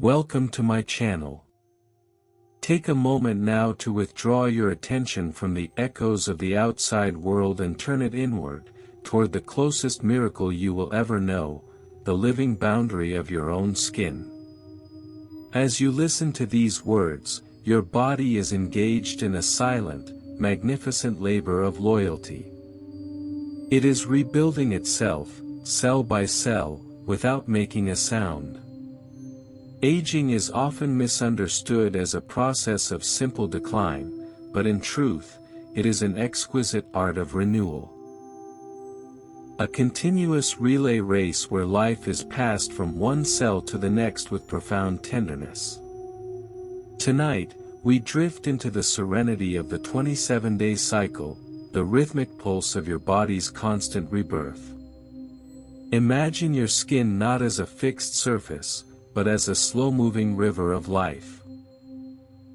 Welcome to my channel. Take a moment now to withdraw your attention from the echoes of the outside world and turn it inward, toward the closest miracle you will ever know, the living boundary of your own skin. As you listen to these words, your body is engaged in a silent, magnificent labor of loyalty. It is rebuilding itself, cell by cell, without making a sound. Aging is often misunderstood as a process of simple decline, but in truth, it is an exquisite art of renewal. A continuous relay race where life is passed from one cell to the next with profound tenderness. Tonight, we drift into the serenity of the 27-day cycle, the rhythmic pulse of your body's constant rebirth. Imagine your skin not as a fixed surface, but as a slow-moving river of life.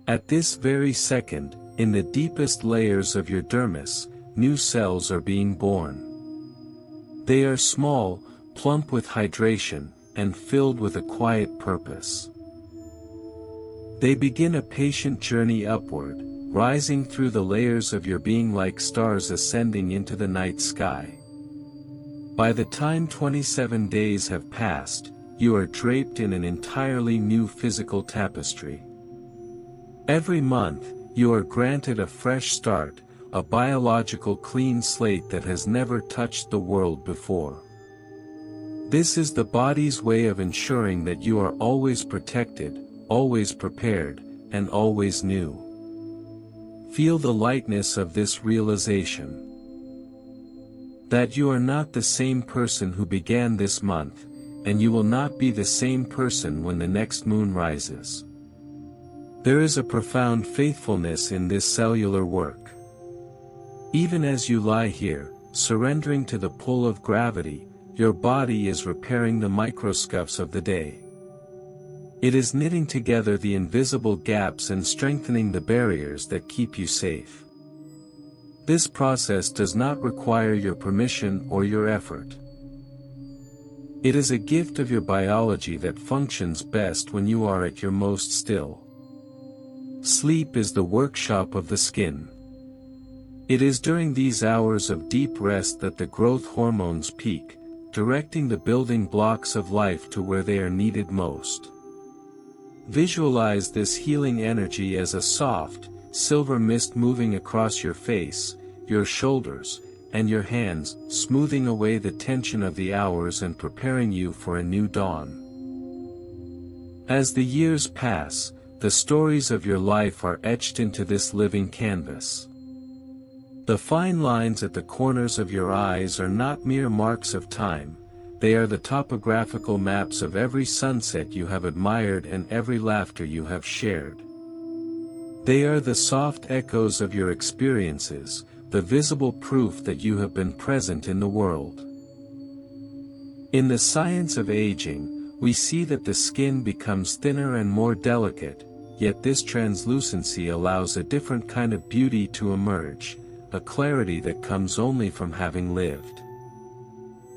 At this very second, in the deepest layers of your dermis, new cells are being born. They are small, plump with hydration, and filled with a quiet purpose. They begin a patient journey upward, rising through the layers of your being like stars ascending into the night sky. By the time 27 days have passed, you are draped in an entirely new physical tapestry. Every month, you are granted a fresh start, a biological clean slate that has never touched the world before. This is the body's way of ensuring that you are always protected, always prepared, and always new. Feel the lightness of this realization. That you are not the same person who began this month, and you will not be the same person when the next moon rises. There is a profound faithfulness in this cellular work. Even as you lie here, surrendering to the pull of gravity, your body is repairing the microscuffs of the day. It is knitting together the invisible gaps and strengthening the barriers that keep you safe. This process does not require your permission or your effort. It is a gift of your biology that functions best when you are at your most still. Sleep is the workshop of the skin. It is during these hours of deep rest that the growth hormones peak, directing the building blocks of life to where they are needed most. Visualize this healing energy as a soft, silver mist moving across your face, your shoulders, and your hands, smoothing away the tension of the hours and preparing you for a new dawn. As the years pass, the stories of your life are etched into this living canvas. The fine lines at the corners of your eyes are not mere marks of time, they are the topographical maps of every sunset you have admired and every laughter you have shared. They are the soft echoes of your experiences, the visible proof that you have been present in the world. In the science of aging, we see that the skin becomes thinner and more delicate, yet this translucency allows a different kind of beauty to emerge, a clarity that comes only from having lived.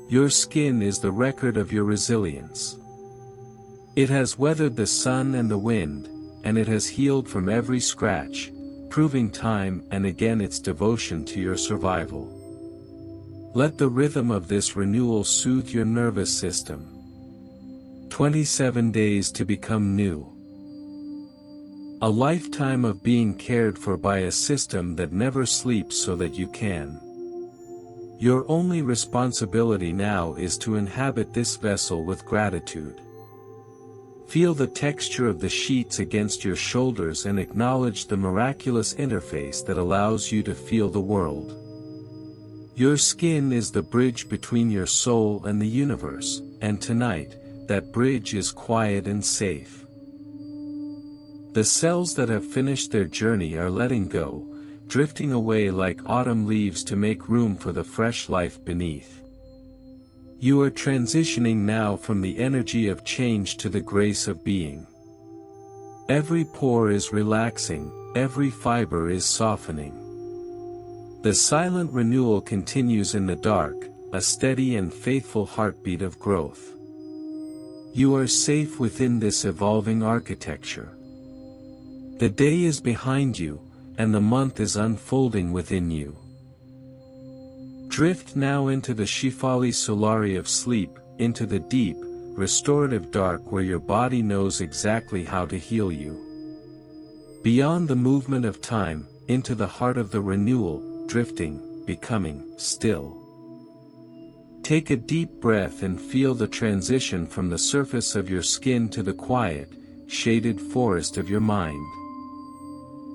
Your skin is the record of your resilience. It has weathered the sun and the wind, and it has healed from every scratch, proving time and again its devotion to your survival. Let the rhythm of this renewal soothe your nervous system. 27 days to become new. A lifetime of being cared for by a system that never sleeps so that you can. Your only responsibility now is to inhabit this vessel with gratitude. Feel the texture of the sheets against your shoulders and acknowledge the miraculous interface that allows you to feel the world. Your skin is the bridge between your soul and the universe, and tonight, that bridge is quiet and safe. The cells that have finished their journey are letting go, drifting away like autumn leaves to make room for the fresh life beneath. You are transitioning now from the energy of change to the grace of being. Every pore is relaxing, every fiber is softening. The silent renewal continues in the dark, a steady and faithful heartbeat of growth. You are safe within this evolving architecture. The day is behind you, and the month is unfolding within you. Drift now into the Shefali Solari of sleep, into the deep, restorative dark where your body knows exactly how to heal you. Beyond the movement of time, into the heart of the renewal, drifting, becoming, still. Take a deep breath and feel the transition from the surface of your skin to the quiet, shaded forest of your mind.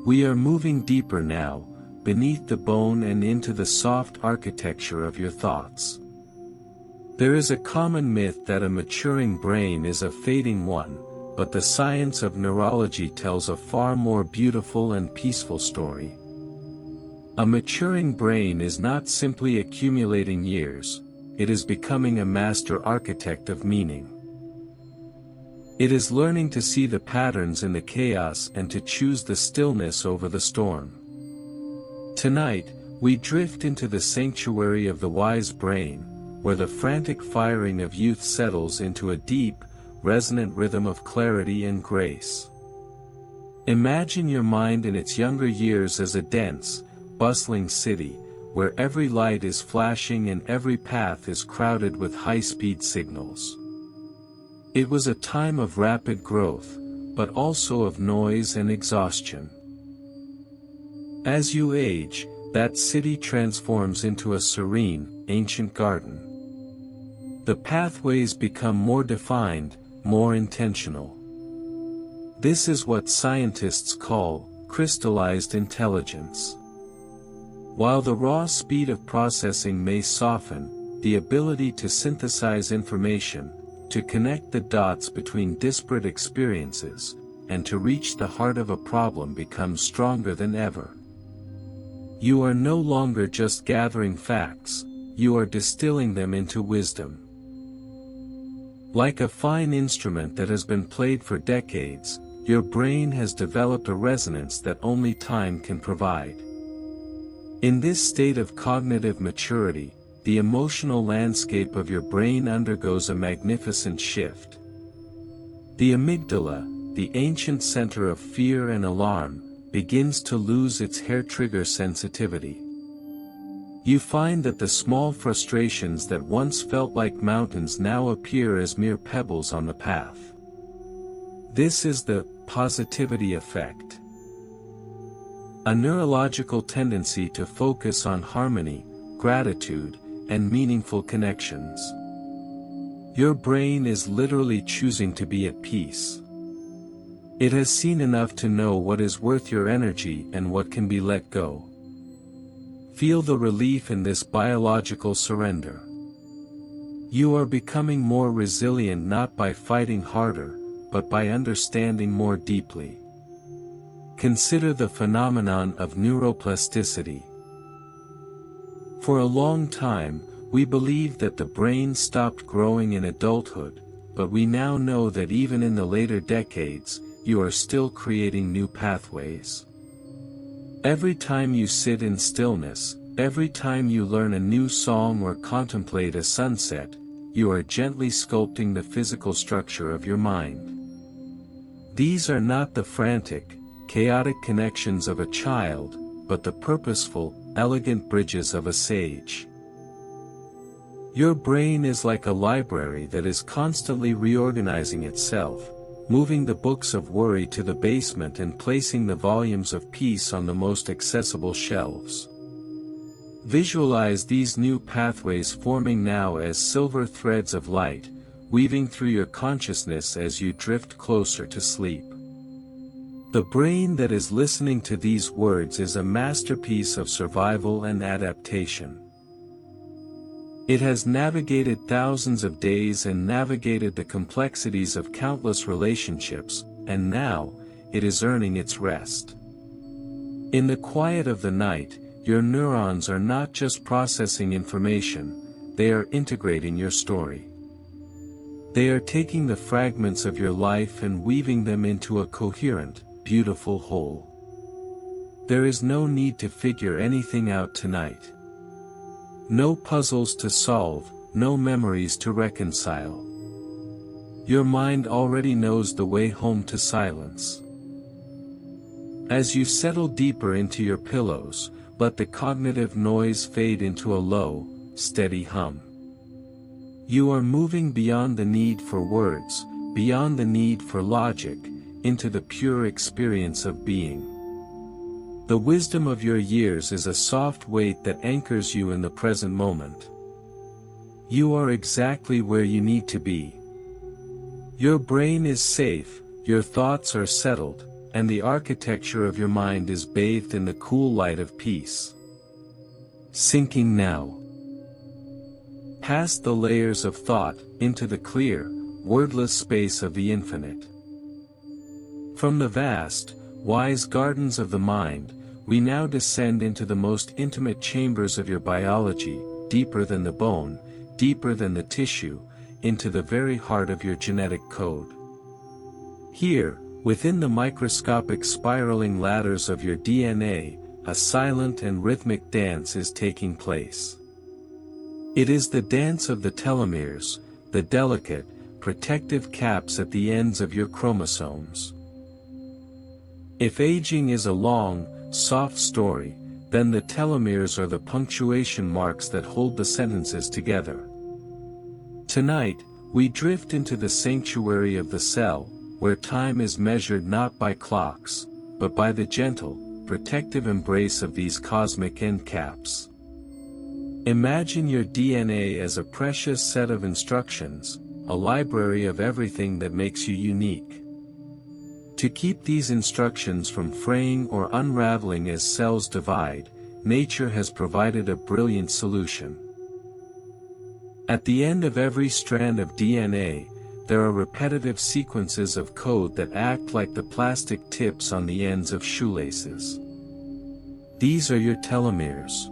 We are moving deeper now, beneath the bone and into the soft architecture of your thoughts. There is a common myth that a maturing brain is a fading one, but the science of neurology tells a far more beautiful and peaceful story. A maturing brain is not simply accumulating years, it is becoming a master architect of meaning. It is learning to see the patterns in the chaos and to choose the stillness over the storm. Tonight, we drift into the sanctuary of the wise brain, where the frantic firing of youth settles into a deep, resonant rhythm of clarity and grace. Imagine your mind in its younger years as a dense, bustling city, where every light is flashing and every path is crowded with high-speed signals. It was a time of rapid growth, but also of noise and exhaustion. As you age, that city transforms into a serene, ancient garden. The pathways become more defined, more intentional. This is what scientists call crystallized intelligence. While the raw speed of processing may soften, the ability to synthesize information, to connect the dots between disparate experiences, and to reach the heart of a problem becomes stronger than ever. You are no longer just gathering facts, you are distilling them into wisdom. Like a fine instrument that has been played for decades, your brain has developed a resonance that only time can provide. In this state of cognitive maturity, the emotional landscape of your brain undergoes a magnificent shift. The amygdala, the ancient center of fear and alarm, begins to lose its hair-trigger sensitivity. You find that the small frustrations that once felt like mountains now appear as mere pebbles on the path. This is the positivity effect. A neurological tendency to focus on harmony, gratitude, and meaningful connections. Your brain is literally choosing to be at peace. It has seen enough to know what is worth your energy and what can be let go. Feel the relief in this biological surrender. You are becoming more resilient not by fighting harder, but by understanding more deeply. Consider the phenomenon of neuroplasticity. For a long time, we believed that the brain stopped growing in adulthood, but we now know that even in the later decades, you are still creating new pathways. Every time you sit in stillness, every time you learn a new song or contemplate a sunset, you are gently sculpting the physical structure of your mind. These are not the frantic, chaotic connections of a child, but the purposeful, elegant bridges of a sage. Your brain is like a library that is constantly reorganizing itself, moving the books of worry to the basement and placing the volumes of peace on the most accessible shelves. Visualize these new pathways forming now as silver threads of light, weaving through your consciousness as you drift closer to sleep. The brain that is listening to these words is a masterpiece of survival and adaptation. It has navigated thousands of days and navigated the complexities of countless relationships, and now, it is earning its rest. In the quiet of the night, your neurons are not just processing information, they are integrating your story. They are taking the fragments of your life and weaving them into a coherent, beautiful whole. There is no need to figure anything out tonight. No puzzles to solve, no memories to reconcile. Your mind already knows the way home to silence. As you settle deeper into your pillows, let the cognitive noise fade into a low, steady hum. You are moving beyond the need for words, beyond the need for logic, into the pure experience of being. The wisdom of your years is a soft weight that anchors you in the present moment. You are exactly where you need to be. Your brain is safe, your thoughts are settled, and the architecture of your mind is bathed in the cool light of peace. Sinking now. Past the layers of thought, into the clear, wordless space of the infinite. From the vast, wise gardens of the mind, we now descend into the most intimate chambers of your biology, deeper than the bone, deeper than the tissue, into the very heart of your genetic code. Here, within the microscopic spiraling ladders of your DNA, a silent and rhythmic dance is taking place. It is the dance of the telomeres, the delicate, protective caps at the ends of your chromosomes. If aging is a long, soft story, then the telomeres are the punctuation marks that hold the sentences together. Tonight, we drift into the sanctuary of the cell, where time is measured not by clocks, but by the gentle, protective embrace of these cosmic end caps. Imagine your DNA as a precious set of instructions, a library of everything that makes you unique. To keep these instructions from fraying or unraveling as cells divide, nature has provided a brilliant solution. At the end of every strand of DNA, there are repetitive sequences of code that act like the plastic tips on the ends of shoelaces. These are your telomeres.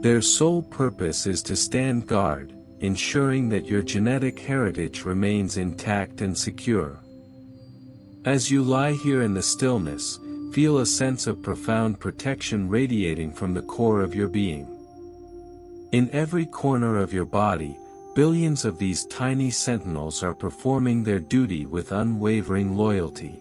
Their sole purpose is to stand guard, ensuring that your genetic heritage remains intact and secure. As you lie here in the stillness, feel a sense of profound protection radiating from the core of your being. In every corner of your body, billions of these tiny sentinels are performing their duty with unwavering loyalty.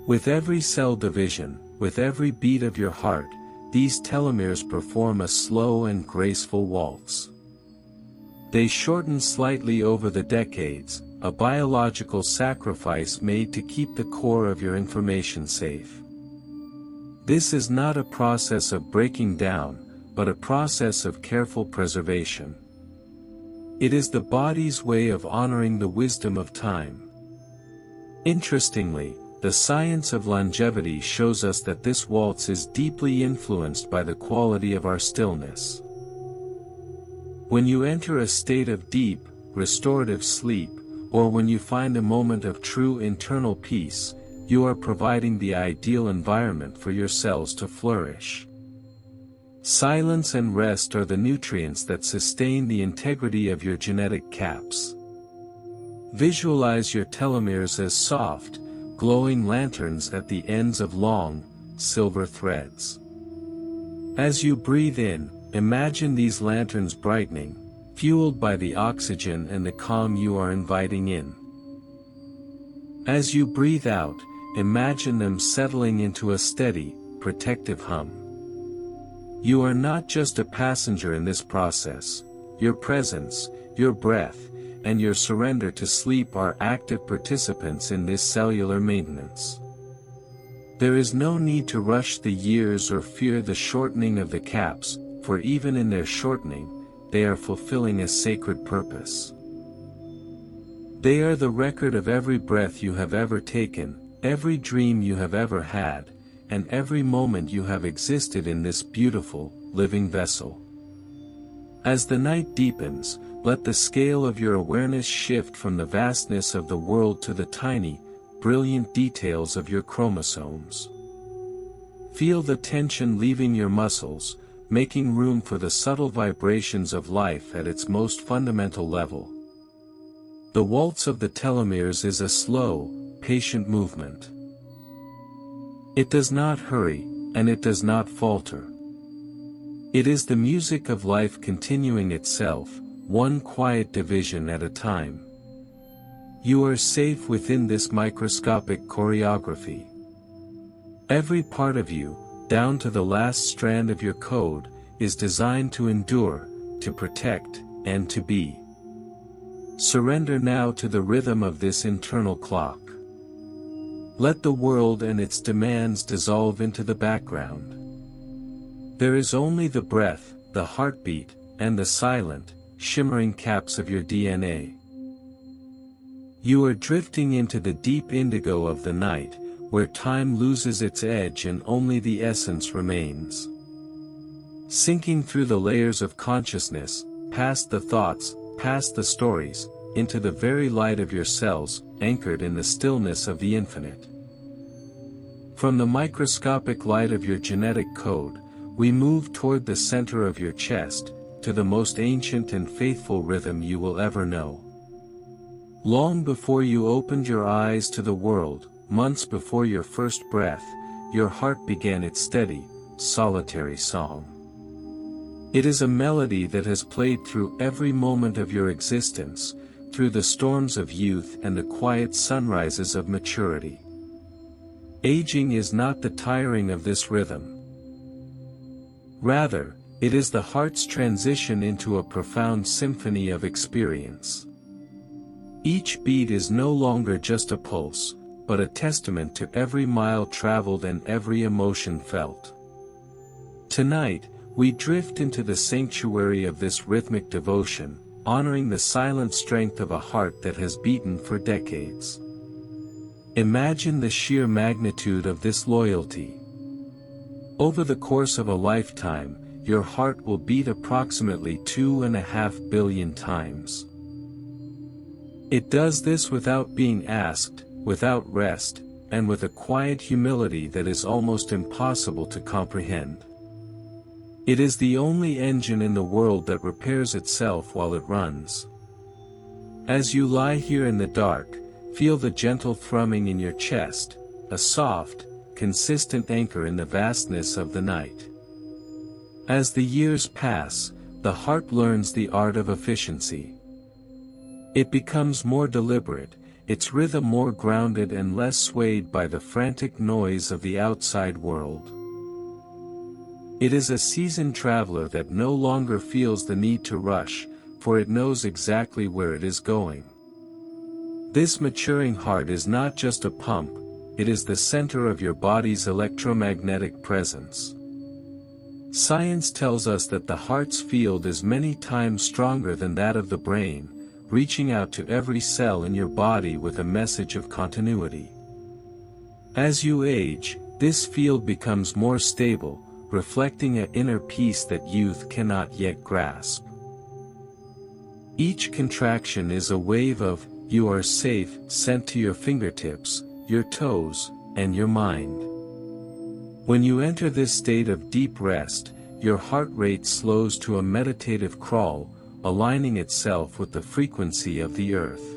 With every cell division, with every beat of your heart, these telomeres perform a slow and graceful waltz. They shorten slightly over the decades, a biological sacrifice made to keep the core of your information safe. This is not a process of breaking down, but a process of careful preservation. It is the body's way of honoring the wisdom of time. Interestingly, the science of longevity shows us that this waltz is deeply influenced by the quality of our stillness. When you enter a state of deep, restorative sleep, or when you find a moment of true internal peace, you are providing the ideal environment for your cells to flourish. Silence and rest are the nutrients that sustain the integrity of your genetic caps. Visualize your telomeres as soft, glowing lanterns at the ends of long, silver threads. As you breathe in, imagine these lanterns brightening, fueled by the oxygen and the calm you are inviting in. As you breathe out, imagine them settling into a steady, protective hum. You are not just a passenger in this process. Your presence, your breath, and your surrender to sleep are active participants in this cellular maintenance. There is no need to rush the years or fear the shortening of the caps, for even in their shortening, they are fulfilling a sacred purpose. They are the record of every breath you have ever taken, every dream you have ever had, and every moment you have existed in this beautiful, living vessel. As the night deepens, let the scale of your awareness shift from the vastness of the world to the tiny, brilliant details of your chromosomes. Feel the tension leaving your muscles, making room for the subtle vibrations of life at its most fundamental level. The waltz of the telomeres is a slow, patient movement. It does not hurry, and it does not falter. It is the music of life continuing itself, one quiet division at a time. You are safe within this microscopic choreography. Every part of you, down to the last strand of your code, is designed to endure, to protect, and to be. Surrender now to the rhythm of this internal clock. Let the world and its demands dissolve into the background. There is only the breath, the heartbeat, and the silent, shimmering caps of your DNA. You are drifting into the deep indigo of the night, where time loses its edge and only the essence remains. Sinking through the layers of consciousness, past the thoughts, past the stories, into the very light of your cells, anchored in the stillness of the infinite. From the microscopic light of your genetic code, we move toward the center of your chest, to the most ancient and faithful rhythm you will ever know. Long before you opened your eyes to the world, months before your first breath, your heart began its steady, solitary song. It is a melody that has played through every moment of your existence, through the storms of youth and the quiet sunrises of maturity. Aging is not the tiring of this rhythm. Rather, it is the heart's transition into a profound symphony of experience. Each beat is no longer just a pulse, but a testament to every mile traveled and every emotion felt. Tonight, we drift into the sanctuary of this rhythmic devotion, honoring the silent strength of a heart that has beaten for decades. Imagine the sheer magnitude of this loyalty. Over the course of a lifetime, your heart will beat approximately 2.5 billion times. It does this without being asked, without rest, and with a quiet humility that is almost impossible to comprehend. It is the only engine in the world that repairs itself while it runs. As you lie here in the dark, feel the gentle thrumming in your chest, a soft, consistent anchor in the vastness of the night. As the years pass, the heart learns the art of efficiency. It becomes more deliberate, its rhythm more grounded and less swayed by the frantic noise of the outside world. It is a seasoned traveler that no longer feels the need to rush, for it knows exactly where it is going. This maturing heart is not just a pump, it is the center of your body's electromagnetic presence. Science tells us that the heart's field is many times stronger than that of the brain, reaching out to every cell in your body with a message of continuity. As you age, this field becomes more stable, reflecting an inner peace that youth cannot yet grasp. Each contraction is a wave of, "You are safe," sent to your fingertips, your toes, and your mind. When you enter this state of deep rest, your heart rate slows to a meditative crawl, aligning itself with the frequency of the earth.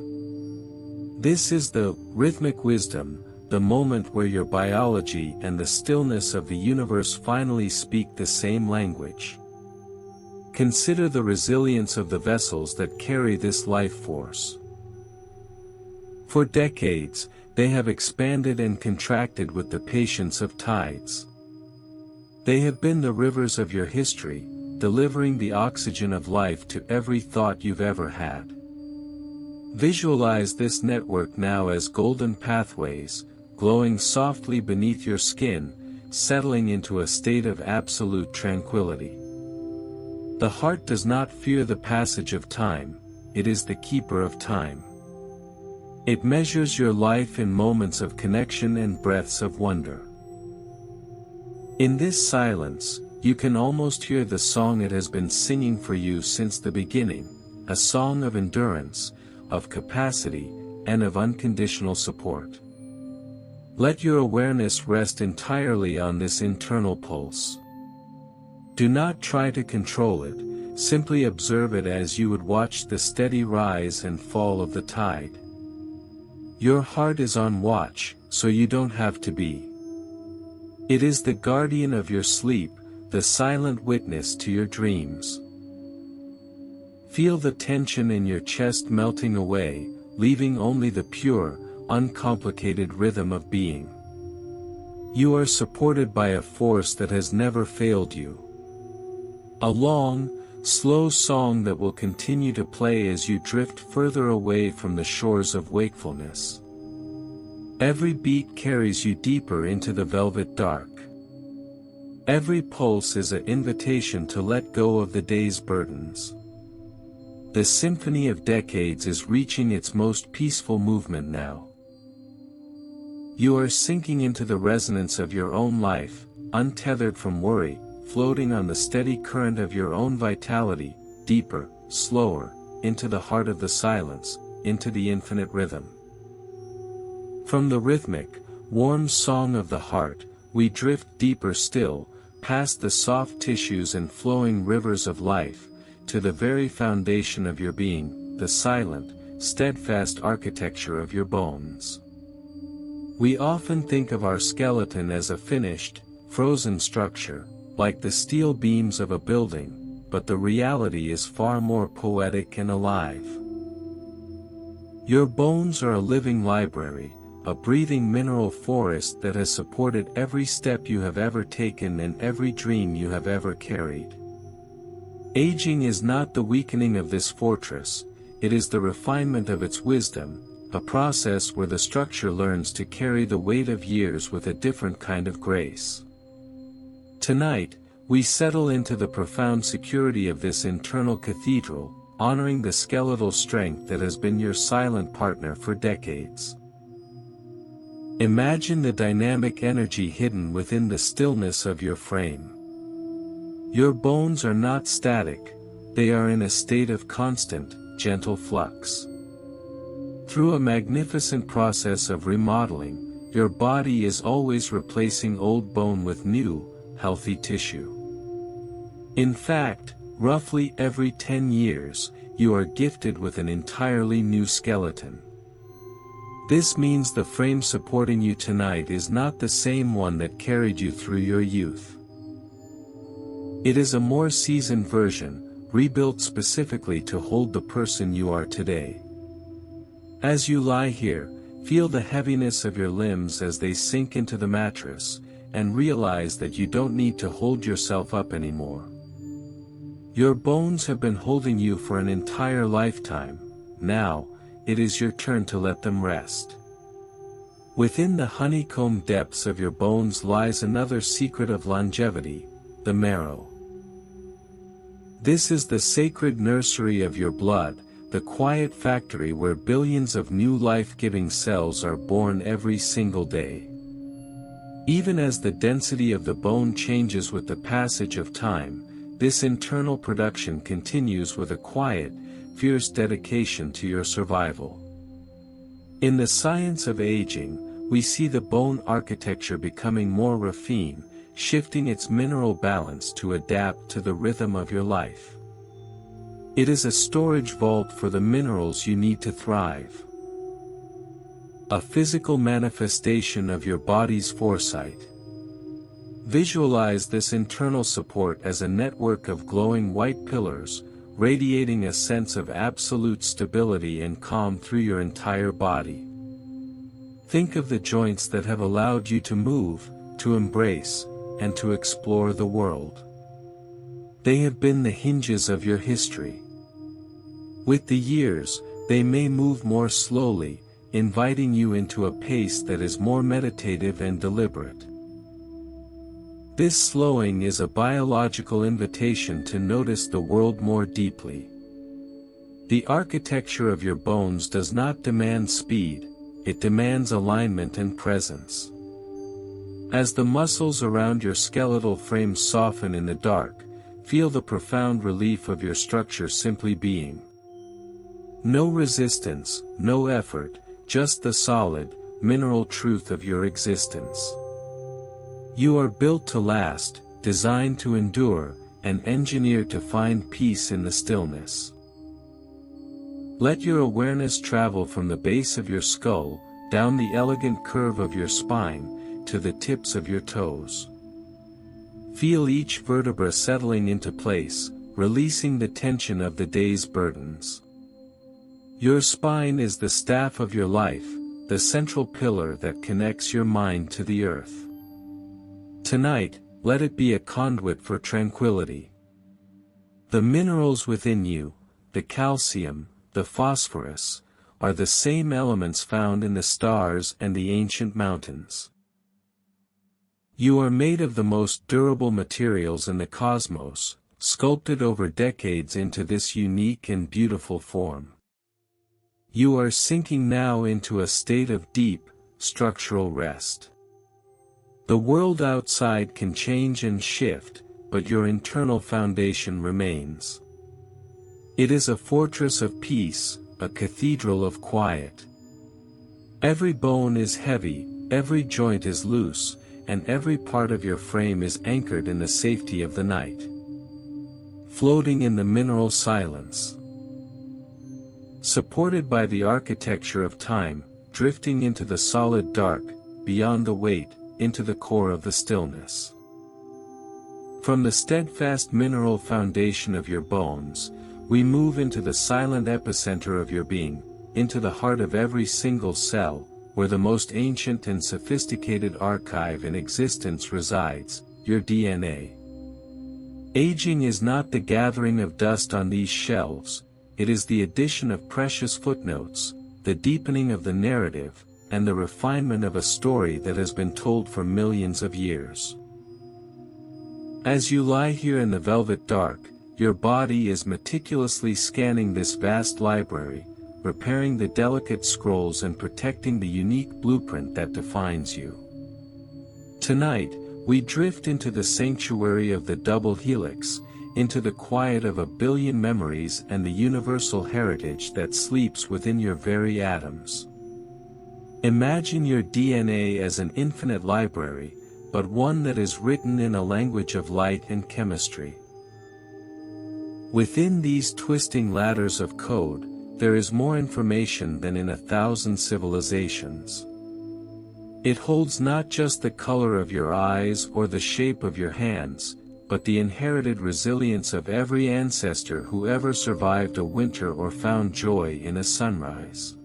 This is the rhythmic wisdom, the moment where your biology and the stillness of the universe finally speak the same language. Consider the resilience of the vessels that carry this life force. For decades, they have expanded and contracted with the patience of tides. They have been the rivers of your history, delivering the oxygen of life to every thought you've ever had. Visualize this network now as golden pathways, glowing softly beneath your skin, settling into a state of absolute tranquility. The heart does not fear the passage of time, it is the keeper of time. It measures your life in moments of connection and breaths of wonder. In this silence, you can almost hear the song it has been singing for you since the beginning, a song of endurance, of capacity, and of unconditional support. Let your awareness rest entirely on this internal pulse. Do not try to control it, simply observe it as you would watch the steady rise and fall of the tide. Your heart is on watch, so you don't have to be. It is the guardian of your sleep, the silent witness to your dreams. Feel the tension in your chest melting away, leaving only the pure, uncomplicated rhythm of being. You are supported by a force that has never failed you. A long, slow song that will continue to play as you drift further away from the shores of wakefulness. Every beat carries you deeper into the velvet dark. Every pulse is an invitation to let go of the day's burdens. The symphony of decades is reaching its most peaceful movement now. You are sinking into the resonance of your own life, untethered from worry, floating on the steady current of your own vitality, deeper, slower, into the heart of the silence, into the infinite rhythm. From the rhythmic, warm song of the heart, we drift deeper still, past the soft tissues and flowing rivers of life, to the very foundation of your being, the silent, steadfast architecture of your bones. We often think of our skeleton as a finished, frozen structure, like the steel beams of a building, but the reality is far more poetic and alive. Your bones are a living library, a breathing mineral forest that has supported every step you have ever taken and every dream you have ever carried. Aging is not the weakening of this fortress, it is the refinement of its wisdom, a process where the structure learns to carry the weight of years with a different kind of grace. Tonight, we settle into the profound security of this internal cathedral, honoring the skeletal strength that has been your silent partner for decades. Imagine the dynamic energy hidden within the stillness of your frame. Your bones are not static, they are in a state of constant, gentle flux. Through a magnificent process of remodeling, your body is always replacing old bone with new, healthy tissue. In fact, roughly every 10 years, you are gifted with an entirely new skeleton. This means the frame supporting you tonight is not the same one that carried you through your youth. It is a more seasoned version, rebuilt specifically to hold the person you are today. As you lie here, feel the heaviness of your limbs as they sink into the mattress, and realize that you don't need to hold yourself up anymore. Your bones have been holding you for an entire lifetime, now, it is your turn to let them rest. Within the honeycomb depths of your bones lies another secret of longevity, the marrow. This is the sacred nursery of your blood, the quiet factory where billions of new life-giving cells are born every single day. Even as the density of the bone changes with the passage of time, this internal production continues with a quiet, fierce dedication to your survival. In the science of aging, we see the bone architecture becoming more refined, shifting its mineral balance to adapt to the rhythm of your life. It is a storage vault for the minerals you need to thrive. A physical manifestation of your body's foresight. Visualize this internal support as a network of glowing white pillars, radiating a sense of absolute stability and calm through your entire body. Think of the joints that have allowed you to move, to embrace, and to explore the world. They have been the hinges of your history. With the years, they may move more slowly, inviting you into a pace that is more meditative and deliberate. This slowing is a biological invitation to notice the world more deeply. The architecture of your bones does not demand speed, it demands alignment and presence. As the muscles around your skeletal frame soften in the dark, feel the profound relief of your structure simply being. No resistance, no effort, just the solid, mineral truth of your existence. You are built to last, designed to endure, and engineered to find peace in the stillness. Let your awareness travel from the base of your skull, down the elegant curve of your spine, to the tips of your toes. Feel each vertebra settling into place, releasing the tension of the day's burdens. Your spine is the staff of your life, the central pillar that connects your mind to the earth. Tonight, let it be a conduit for tranquility. The minerals within you, the calcium, the phosphorus, are the same elements found in the stars and the ancient mountains. You are made of the most durable materials in the cosmos, sculpted over decades into this unique and beautiful form. You are sinking now into a state of deep, structural rest. The world outside can change and shift, but your internal foundation remains. It is a fortress of peace, a cathedral of quiet. Every bone is heavy, every joint is loose, and every part of your frame is anchored in the safety of the night. Floating in the mineral silence. Supported by the architecture of time, drifting into the solid dark, beyond the weight, into the core of the stillness. From the steadfast mineral foundation of your bones, we move into the silent epicenter of your being, into the heart of every single cell, where the most ancient and sophisticated archive in existence resides, your DNA. Aging is not the gathering of dust on these shelves, it is the addition of precious footnotes, the deepening of the narrative, and the refinement of a story that has been told for millions of years. As you lie here in the velvet dark, your body is meticulously scanning this vast library, repairing the delicate scrolls and protecting the unique blueprint that defines you. Tonight, we drift into the sanctuary of the double helix, into the quiet of a billion memories and the universal heritage that sleeps within your very atoms. Imagine your DNA as an infinite library, but one that is written in a language of light and chemistry. Within these twisting ladders of code, there is more information than in 1,000 civilizations. It holds not just the color of your eyes or the shape of your hands, but the inherited resilience of every ancestor who ever survived a winter or found joy in a sunrise.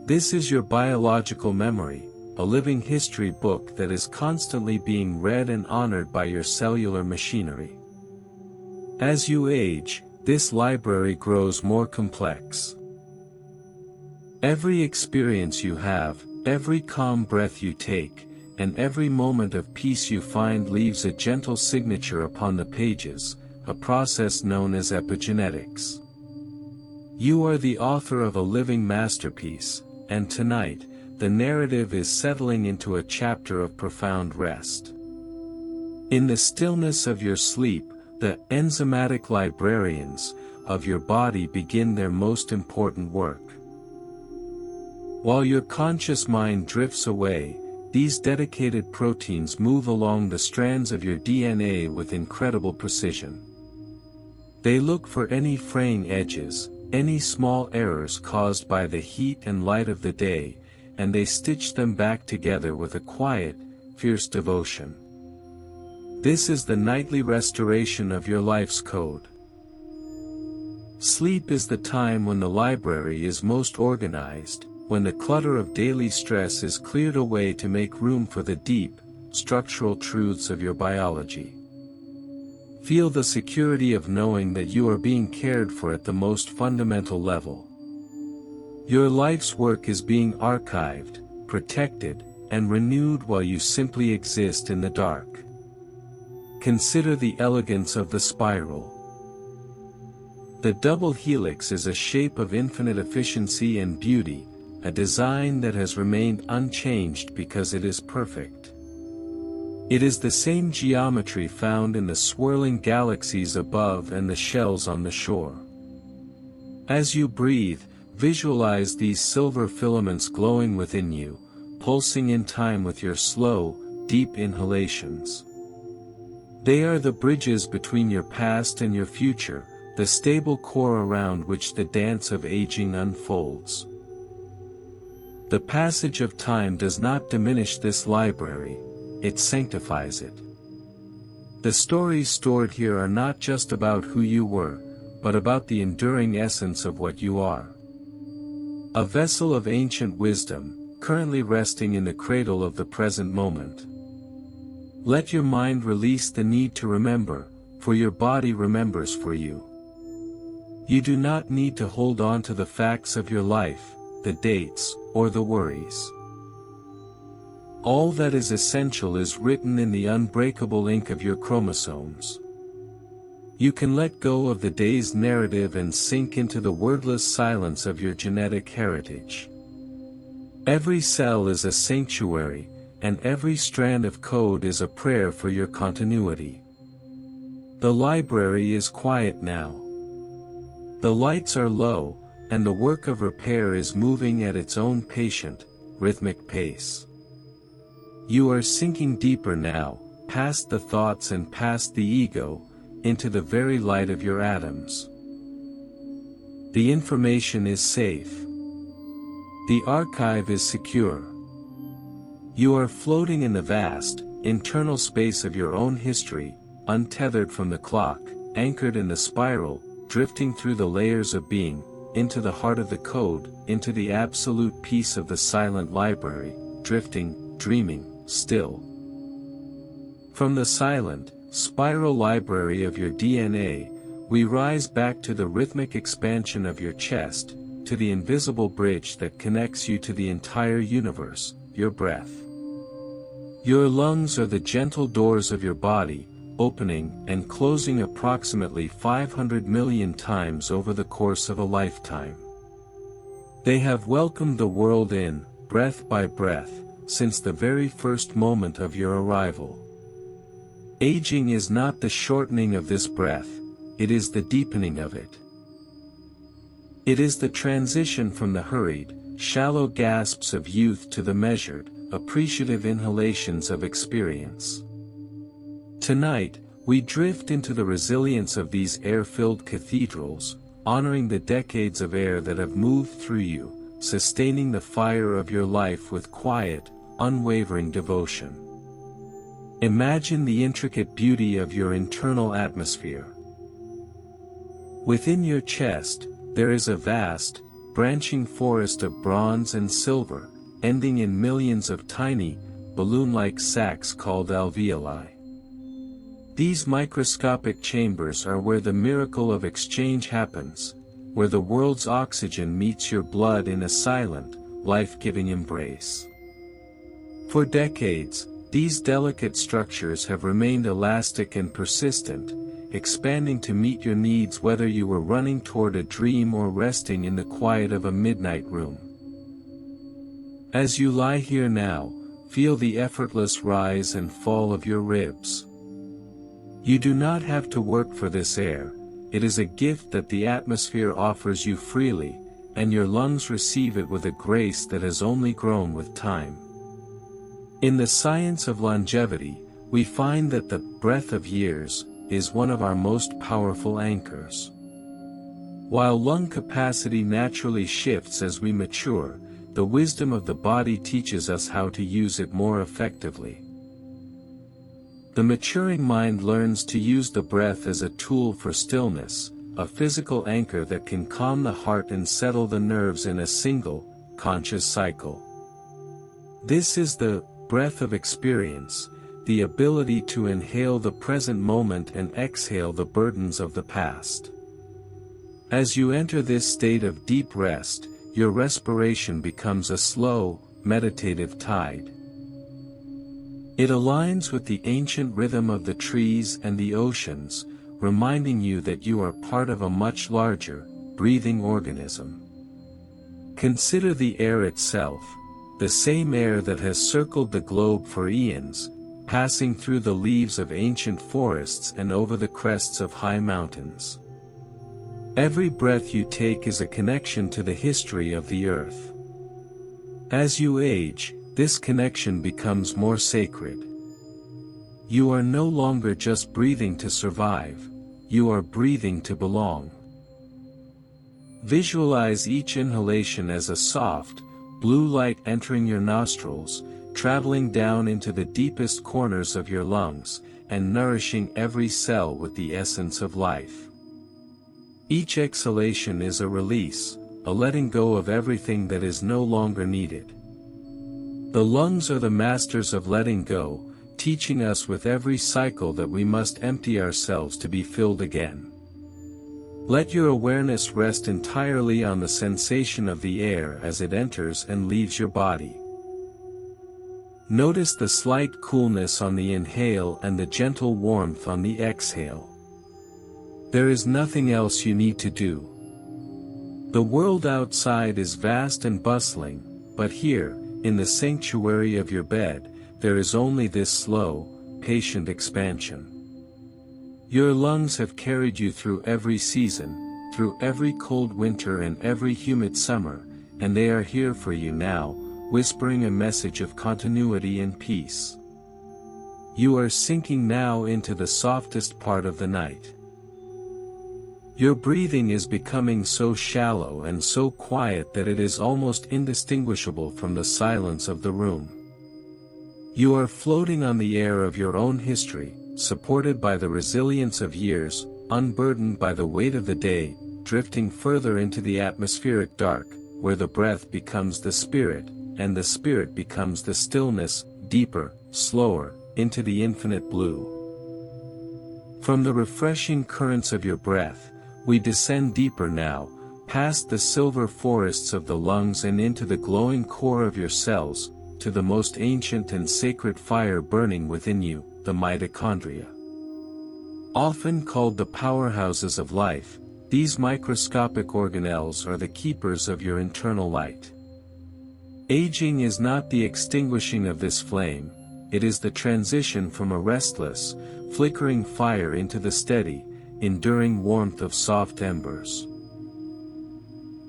This is your biological memory, a living history book that is constantly being read and honored by your cellular machinery. As you age, this library grows more complex. Every experience you have, every calm breath you take, and every moment of peace you find leaves a gentle signature upon the pages, a process known as epigenetics. You are the author of a living masterpiece, and tonight, the narrative is settling into a chapter of profound rest. In the stillness of your sleep, the enzymatic librarians of your body begin their most important work. While your conscious mind drifts away, these dedicated proteins move along the strands of your DNA with incredible precision. They look for any fraying edges, any small errors caused by the heat and light of the day, and they stitch them back together with a quiet, fierce devotion. This is the nightly restoration of your life's code. Sleep is the time when the library is most organized, when the clutter of daily stress is cleared away to make room for the deep, structural truths of your biology. Feel the security of knowing that you are being cared for at the most fundamental level. Your life's work is being archived, protected, and renewed while you simply exist in the dark. Consider the elegance of the spiral. The double helix is a shape of infinite efficiency and beauty, a design that has remained unchanged because it is perfect. It is the same geometry found in the swirling galaxies above and the shells on the shore. As you breathe, visualize these silver filaments glowing within you, pulsing in time with your slow, deep inhalations. They are the bridges between your past and your future, the stable core around which the dance of aging unfolds. The passage of time does not diminish this library, it sanctifies it. The stories stored here are not just about who you were, but about the enduring essence of what you are. A vessel of ancient wisdom, currently resting in the cradle of the present moment. Let your mind release the need to remember, for your body remembers for you. You do not need to hold on to the facts of your life, the dates, or the worries. All that is essential is written in the unbreakable ink of your chromosomes. You can let go of the day's narrative and sink into the wordless silence of your genetic heritage. Every cell is a sanctuary, and every strand of code is a prayer for your continuity. The library is quiet now. The lights are low, and the work of repair is moving at its own patient, rhythmic pace. You are sinking deeper now, past the thoughts and past the ego, into the very light of your atoms. The information is safe. The archive is secure. You are floating in the vast, internal space of your own history, untethered from the clock, anchored in the spiral, drifting through the layers of being, into the heart of the code, into the absolute peace of the silent library, drifting, dreaming, still. From the silent, spiral library of your DNA, we rise back to the rhythmic expansion of your chest, to the invisible bridge that connects you to the entire universe, your breath. Your lungs are the gentle doors of your body, opening and closing approximately 500 million times over the course of a lifetime. They have welcomed the world in, breath by breath, since the very first moment of your arrival. Aging is not the shortening of this breath, it is the deepening of it. It is the transition from the hurried, shallow gasps of youth to the measured, appreciative inhalations of experience. Tonight, we drift into the resilience of these air-filled cathedrals, honoring the decades of air that have moved through you, sustaining the fire of your life with quiet, unwavering devotion. Imagine the intricate beauty of your internal atmosphere. Within your chest, there is a vast, branching forest of bronze and silver, ending in millions of tiny, balloon-like sacs called alveoli. These microscopic chambers are where the miracle of exchange happens, where the world's oxygen meets your blood in a silent, life-giving embrace. For decades, these delicate structures have remained elastic and persistent, expanding to meet your needs whether you were running toward a dream or resting in the quiet of a midnight room. As you lie here now, feel the effortless rise and fall of your ribs. You do not have to work for this air, it is a gift that the atmosphere offers you freely, and your lungs receive it with a grace that has only grown with time. In the science of longevity, we find that the breath of years is one of our most powerful anchors. While lung capacity naturally shifts as we mature, the wisdom of the body teaches us how to use it more effectively. The maturing mind learns to use the breath as a tool for stillness, a physical anchor that can calm the heart and settle the nerves in a single, conscious cycle. This is the breath of experience, the ability to inhale the present moment and exhale the burdens of the past. As you enter this state of deep rest, your respiration becomes a slow, meditative tide. It aligns with the ancient rhythm of the trees and the oceans, reminding you that you are part of a much larger, breathing organism. Consider the air itself, the same air that has circled the globe for eons, passing through the leaves of ancient forests and over the crests of high mountains. Every breath you take is a connection to the history of the earth. As you age, this connection becomes more sacred. You are no longer just breathing to survive, you are breathing to belong. Visualize each inhalation as a soft, blue light entering your nostrils, traveling down into the deepest corners of your lungs, and nourishing every cell with the essence of life. Each exhalation is a release, a letting go of everything that is no longer needed. The lungs are the masters of letting go, teaching us with every cycle that we must empty ourselves to be filled again. Let your awareness rest entirely on the sensation of the air as it enters and leaves your body. Notice the slight coolness on the inhale and the gentle warmth on the exhale. There is nothing else you need to do. The world outside is vast and bustling, but here, in the sanctuary of your bed, there is only this slow, patient expansion. Your lungs have carried you through every season, through every cold winter and every humid summer, and they are here for you now, whispering a message of continuity and peace. You are sinking now into the softest part of the night. Your breathing is becoming so shallow and so quiet that it is almost indistinguishable from the silence of the room. You are floating on the air of your own history, supported by the resilience of years, unburdened by the weight of the day, drifting further into the atmospheric dark, where the breath becomes the spirit, and the spirit becomes the stillness, deeper, slower, into the infinite blue. From the refreshing currents of your breath, we descend deeper now, past the silver forests of the lungs and into the glowing core of your cells, to the most ancient and sacred fire burning within you, the mitochondria. Often called the powerhouses of life, these microscopic organelles are the keepers of your internal light. Aging is not the extinguishing of this flame, it is the transition from a restless, flickering fire into the steady, enduring warmth of soft embers.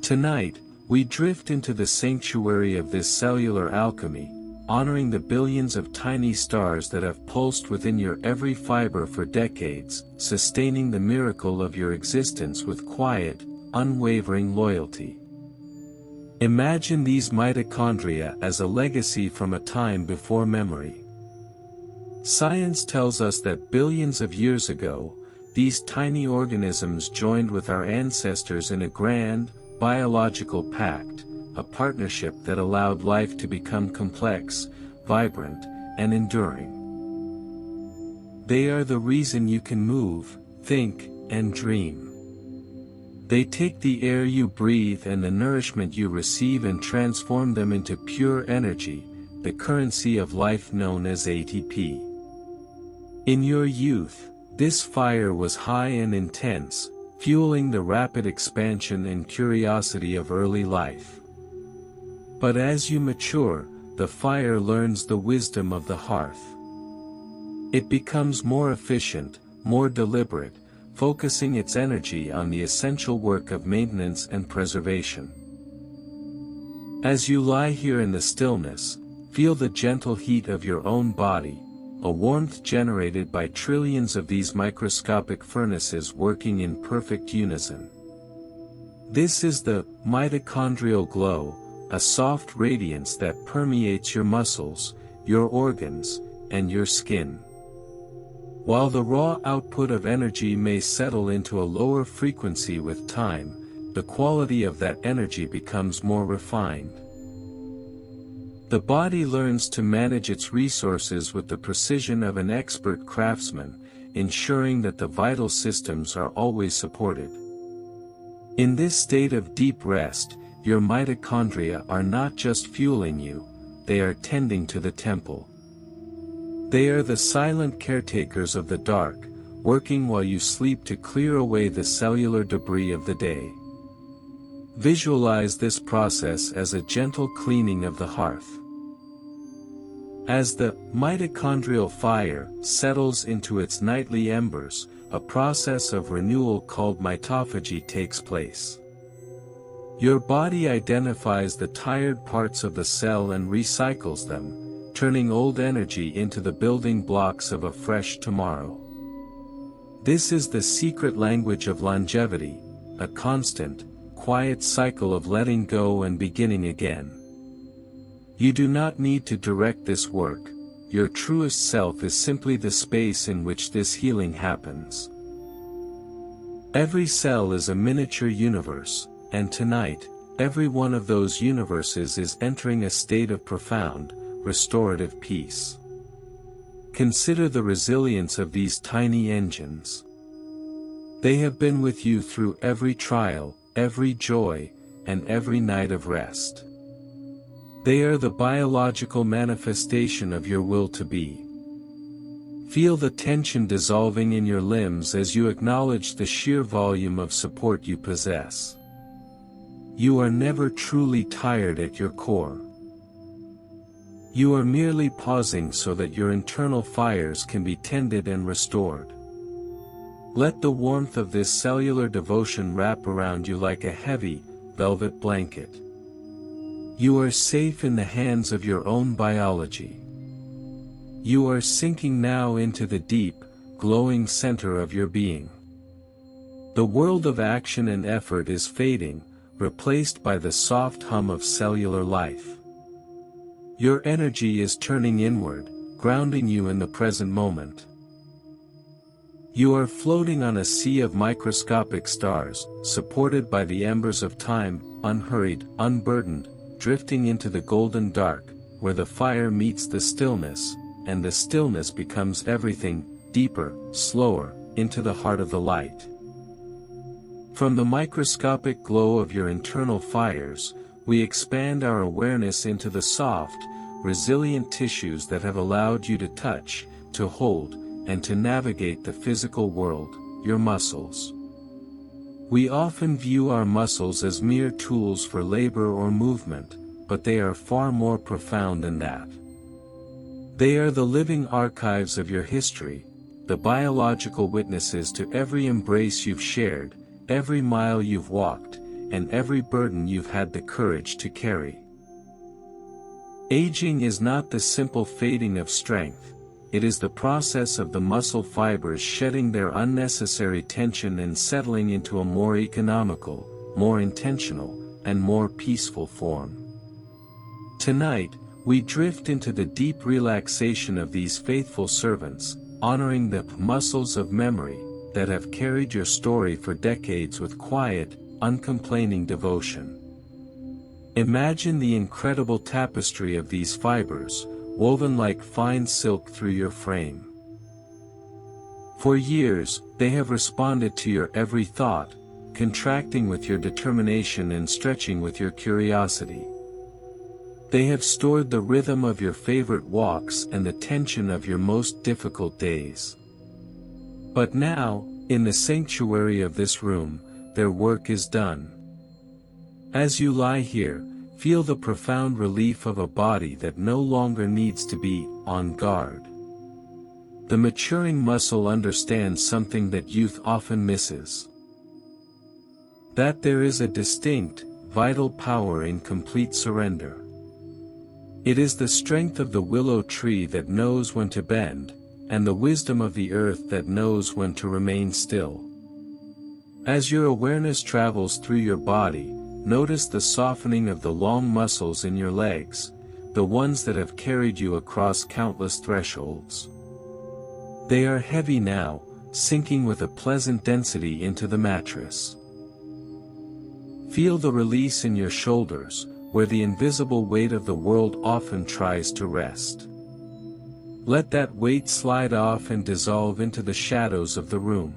Tonight, we drift into the sanctuary of this cellular alchemy, honoring the billions of tiny stars that have pulsed within your every fiber for decades, sustaining the miracle of your existence with quiet, unwavering loyalty. Imagine these mitochondria as a legacy from a time before memory. Science tells us that billions of years ago, these tiny organisms joined with our ancestors in a grand, biological pact, a partnership that allowed life to become complex, vibrant, and enduring. They are the reason you can move, think, and dream. They take the air you breathe and the nourishment you receive and transform them into pure energy, the currency of life known as ATP. In your youth, this fire was high and intense, fueling the rapid expansion and curiosity of early life. But as you mature, the fire learns the wisdom of the hearth. It becomes more efficient, more deliberate, focusing its energy on the essential work of maintenance and preservation. As you lie here in the stillness, feel the gentle heat of your own body, a warmth generated by trillions of these microscopic furnaces working in perfect unison. This is the mitochondrial glow, a soft radiance that permeates your muscles, your organs, and your skin. While the raw output of energy may settle into a lower frequency with time, the quality of that energy becomes more refined. The body learns to manage its resources with the precision of an expert craftsman, ensuring that the vital systems are always supported. In this state of deep rest, your mitochondria are not just fueling you, they are tending to the temple. They are the silent caretakers of the dark, working while you sleep to clear away the cellular debris of the day. Visualize this process as a gentle cleaning of the hearth. As the mitochondrial fire settles into its nightly embers, a process of renewal called mitophagy takes place. Your body identifies the tired parts of the cell and recycles them, turning old energy into the building blocks of a fresh tomorrow. This is the secret language of longevity, a constant, quiet cycle of letting go and beginning again. You do not need to direct this work, your truest self is simply the space in which this healing happens. Every cell is a miniature universe, and tonight, every one of those universes is entering a state of profound, restorative peace. Consider the resilience of these tiny engines. They have been with you through every trial, every joy, and every night of rest. They are the biological manifestation of your will to be. Feel the tension dissolving in your limbs as you acknowledge the sheer volume of support you possess. You are never truly tired at your core. You are merely pausing so that your internal fires can be tended and restored. Let the warmth of this cellular devotion wrap around you like a heavy, velvet blanket. You are safe in the hands of your own biology. You are sinking now into the deep, glowing center of your being. The world of action and effort is fading, replaced by the soft hum of cellular life. Your energy is turning inward, grounding you in the present moment. You are floating on a sea of microscopic stars, supported by the embers of time, unhurried, unburdened, drifting into the golden dark, where the fire meets the stillness, and the stillness becomes everything, deeper, slower, into the heart of the light. From the microscopic glow of your internal fires, we expand our awareness into the soft, resilient tissues that have allowed you to touch, to hold, and to navigate the physical world, your muscles. We often view our muscles as mere tools for labor or movement, but they are far more profound than that. They are the living archives of your history, the biological witnesses to every embrace you've shared, every mile you've walked, and every burden you've had the courage to carry. Aging is not the simple fading of strength. It is the process of the muscle fibers shedding their unnecessary tension and settling into a more economical, more intentional, and more peaceful form. Tonight, we drift into the deep relaxation of these faithful servants, honoring the muscles of memory that have carried your story for decades with quiet, uncomplaining devotion. Imagine the incredible tapestry of these fibers, woven like fine silk through your frame. For years, they have responded to your every thought, contracting with your determination and stretching with your curiosity. They have stored the rhythm of your favorite walks and the tension of your most difficult days. But now, in the sanctuary of this room, their work is done. As you lie here, feel the profound relief of a body that no longer needs to be on guard. The maturing muscle understands something that youth often misses. That there is a distinct, vital power in complete surrender. It is the strength of the willow tree that knows when to bend, and the wisdom of the earth that knows when to remain still. As your awareness travels through your body, notice the softening of the long muscles in your legs, the ones that have carried you across countless thresholds. They are heavy now, sinking with a pleasant density into the mattress. Feel the release in your shoulders, where the invisible weight of the world often tries to rest. Let that weight slide off and dissolve into the shadows of the room.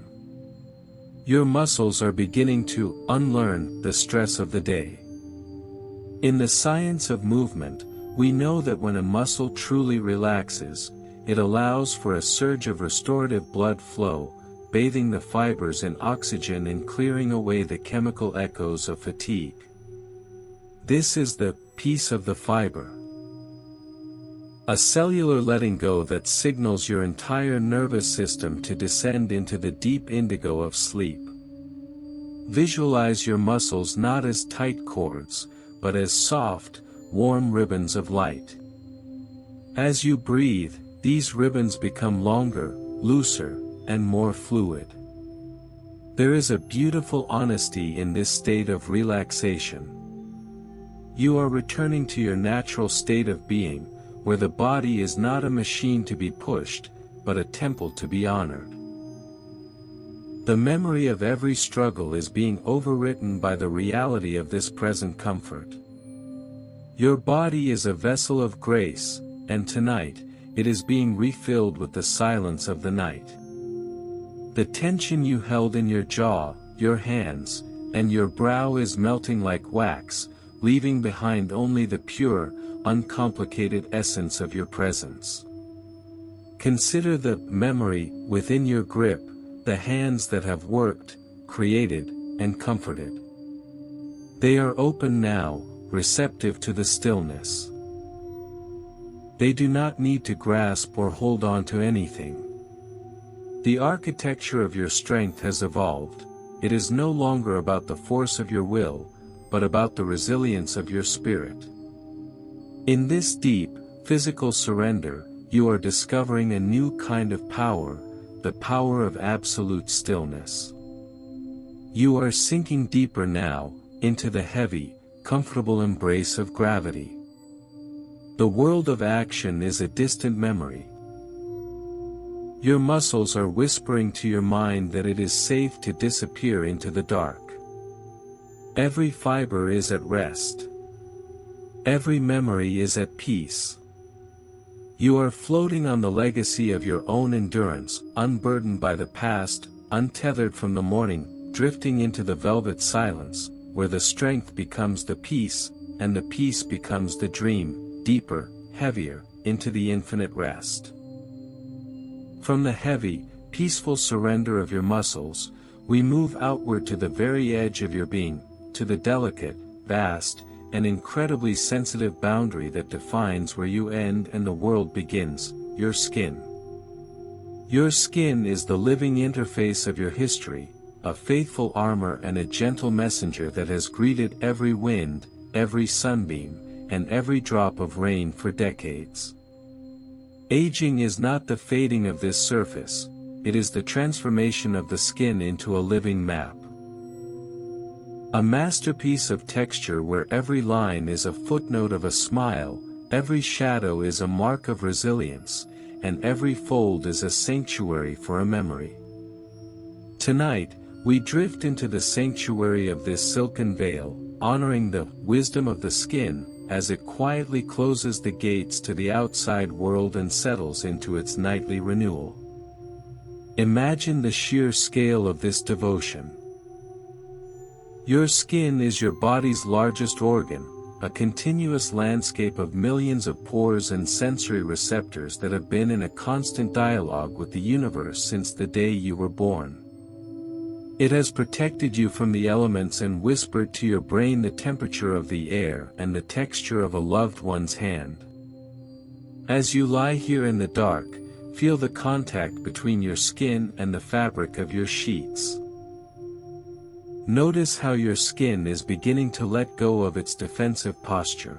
Your muscles are beginning to unlearn the stress of the day. In the science of movement, we know that when a muscle truly relaxes, it allows for a surge of restorative blood flow, bathing the fibers in oxygen and clearing away the chemical echoes of fatigue. This is the peace of the fiber. A cellular letting go that signals your entire nervous system to descend into the deep indigo of sleep. Visualize your muscles not as tight cords, but as soft, warm ribbons of light. As you breathe, these ribbons become longer, looser, and more fluid. There is a beautiful honesty in this state of relaxation. You are returning to your natural state of being, where the body is not a machine to be pushed, but a temple to be honored. The memory of every struggle is being overwritten by the reality of this present comfort. Your body is a vessel of grace, and tonight, it is being refilled with the silence of the night. The tension you held in your jaw, your hands, and your brow is melting like wax, leaving behind only the pure, uncomplicated essence of your presence. Consider the memory within your grip, the hands that have worked, created, and comforted. They are open now, receptive to the stillness. They do not need to grasp or hold on to anything. The architecture of your strength has evolved. It is no longer about the force of your will, but about the resilience of your spirit. In this deep, physical surrender, you are discovering a new kind of power, the power of absolute stillness. You are sinking deeper now, into the heavy, comfortable embrace of gravity. The world of action is a distant memory. Your muscles are whispering to your mind that it is safe to disappear into the dark. Every fiber is at rest. Every memory is at peace. You are floating on the legacy of your own endurance, unburdened by the past, untethered from the morning, drifting into the velvet silence, where the strength becomes the peace, and the peace becomes the dream, deeper, heavier, into the infinite rest. From the heavy, peaceful surrender of your muscles, we move outward to the very edge of your being, to the delicate, vast, and incredibly sensitive boundary that defines where you end and the world begins, your skin. Your skin is the living interface of your history, a faithful armor and a gentle messenger that has greeted every wind, every sunbeam, and every drop of rain for decades. Aging is not the fading of this surface, it is the transformation of the skin into a living map. A masterpiece of texture where every line is a footnote of a smile, every shadow is a mark of resilience, and every fold is a sanctuary for a memory. Tonight, we drift into the sanctuary of this silken veil, honoring the wisdom of the skin, as it quietly closes the gates to the outside world and settles into its nightly renewal. Imagine the sheer scale of this devotion. Your skin is your body's largest organ, a continuous landscape of millions of pores and sensory receptors that have been in a constant dialogue with the universe since the day you were born. It has protected you from the elements and whispered to your brain the temperature of the air and the texture of a loved one's hand. As you lie here in the dark, feel the contact between your skin and the fabric of your sheets. Notice how your skin is beginning to let go of its defensive posture.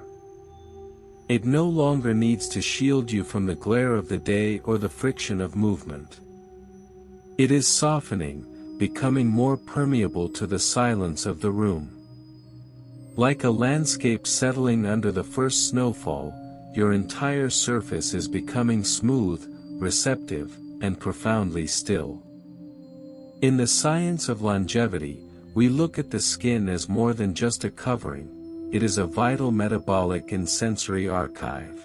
It no longer needs to shield you from the glare of the day or the friction of movement. It is softening, becoming more permeable to the silence of the room. Like a landscape settling under the first snowfall, your entire surface is becoming smooth, receptive, and profoundly still. In the science of longevity, we look at the skin as more than just a covering, it is a vital metabolic and sensory archive.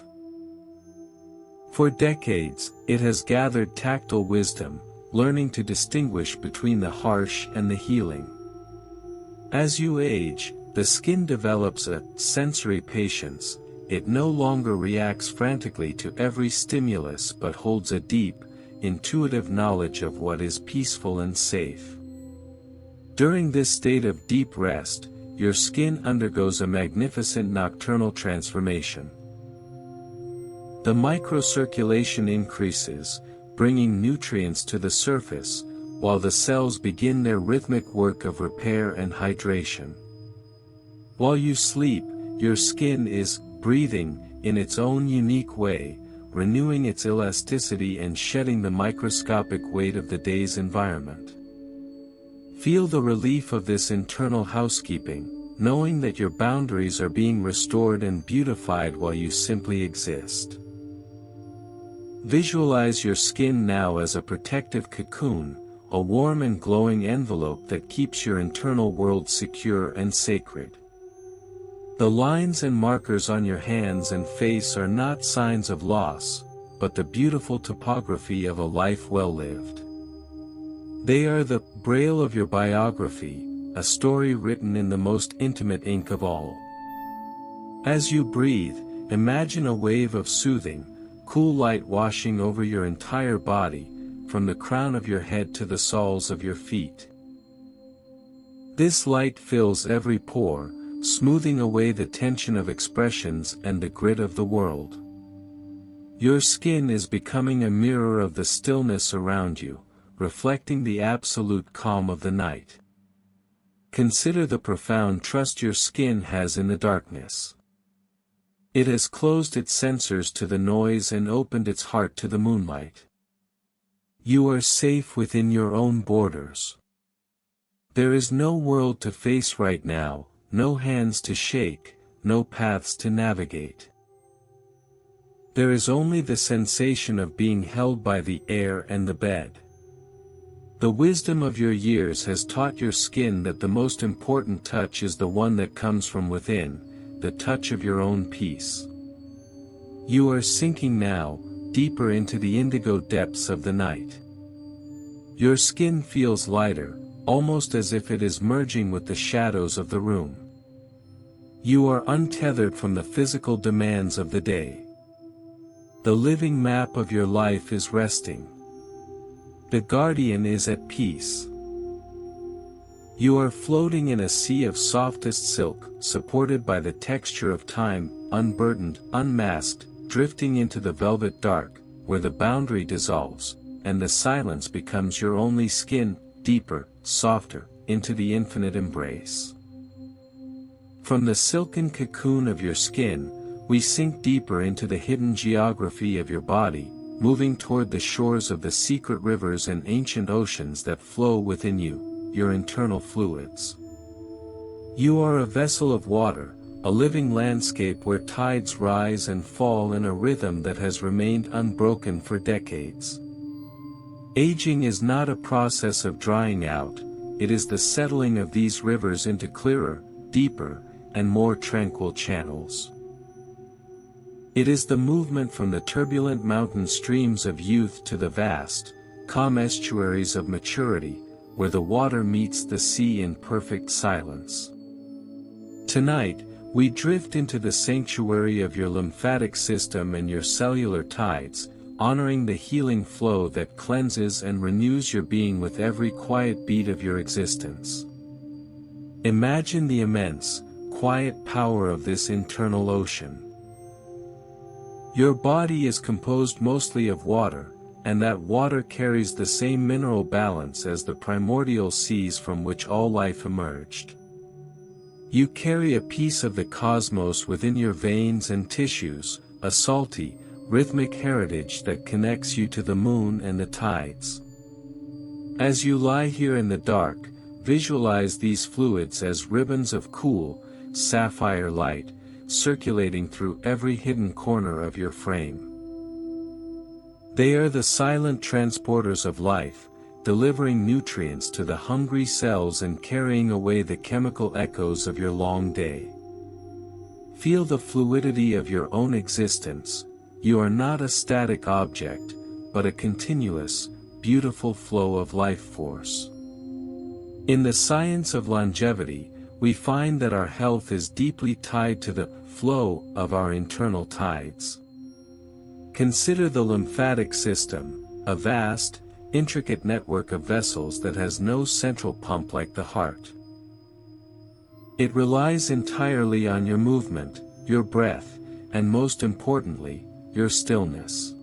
For decades, it has gathered tactile wisdom, learning to distinguish between the harsh and the healing. As you age, the skin develops a sensory patience, it no longer reacts frantically to every stimulus but holds a deep, intuitive knowledge of what is peaceful and safe. During this state of deep rest, your skin undergoes a magnificent nocturnal transformation. The microcirculation increases, bringing nutrients to the surface, while the cells begin their rhythmic work of repair and hydration. While you sleep, your skin is breathing in its own unique way, renewing its elasticity and shedding the microscopic weight of the day's environment. Feel the relief of this internal housekeeping, knowing that your boundaries are being restored and beautified while you simply exist. Visualize your skin now as a protective cocoon, a warm and glowing envelope that keeps your internal world secure and sacred. The lines and markers on your hands and face are not signs of loss, but the beautiful topography of a life well lived. They are the braille of your biography, a story written in the most intimate ink of all. As you breathe, imagine a wave of soothing, cool light washing over your entire body, from the crown of your head to the soles of your feet. This light fills every pore, smoothing away the tension of expressions and the grit of the world. Your skin is becoming a mirror of the stillness around you, reflecting the absolute calm of the night. Consider the profound trust your skin has in the darkness. It has closed its sensors to the noise and opened its heart to the moonlight. You are safe within your own borders. There is no world to face right now, no hands to shake, no paths to navigate. There is only the sensation of being held by the air and the bed. The wisdom of your years has taught your skin that the most important touch is the one that comes from within, the touch of your own peace. You are sinking now, deeper into the indigo depths of the night. Your skin feels lighter, almost as if it is merging with the shadows of the room. You are untethered from the physical demands of the day. The living map of your life is resting. The guardian is at peace. You are floating in a sea of softest silk, supported by the texture of time, unburdened, unmasked, drifting into the velvet dark, where the boundary dissolves, and the silence becomes your only skin, deeper, softer, into the infinite embrace. From the silken cocoon of your skin, we sink deeper into the hidden geography of your body, moving toward the shores of the secret rivers and ancient oceans that flow within you, your internal fluids. You are a vessel of water, a living landscape where tides rise and fall in a rhythm that has remained unbroken for decades. Aging is not a process of drying out, it is the settling of these rivers into clearer, deeper, and more tranquil channels. It is the movement from the turbulent mountain streams of youth to the vast, calm estuaries of maturity, where the water meets the sea in perfect silence. Tonight, we drift into the sanctuary of your lymphatic system and your cellular tides, honoring the healing flow that cleanses and renews your being with every quiet beat of your existence. Imagine the immense, quiet power of this internal ocean. Your body is composed mostly of water, and that water carries the same mineral balance as the primordial seas from which all life emerged. You carry a piece of the cosmos within your veins and tissues, a salty, rhythmic heritage that connects you to the moon and the tides. As you lie here in the dark, visualize these fluids as ribbons of cool, sapphire light, circulating through every hidden corner of your frame. They are the silent transporters of life, delivering nutrients to the hungry cells and carrying away the chemical echoes of your long day. Feel the fluidity of your own existence. You are not a static object, but a continuous, beautiful flow of life force. In the science of longevity, we find that our health is deeply tied to the flow of our internal tides. Consider the lymphatic system, a vast, intricate network of vessels that has no central pump like the heart. It relies entirely on your movement, your breath, and most importantly, your stillness.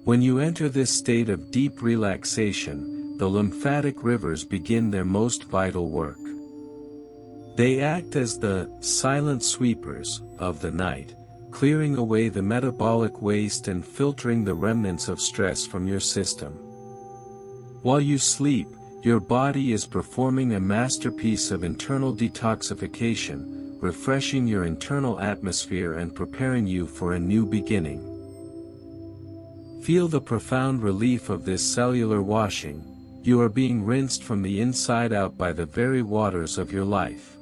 When you enter this state of deep relaxation, the lymphatic rivers begin their most vital work. They act as the silent sweepers of the night, clearing away the metabolic waste and filtering the remnants of stress from your system. While you sleep, your body is performing a masterpiece of internal detoxification, refreshing your internal atmosphere and preparing you for a new beginning. Feel the profound relief of this cellular washing. you are being rinsed from the inside out by the very waters of your life.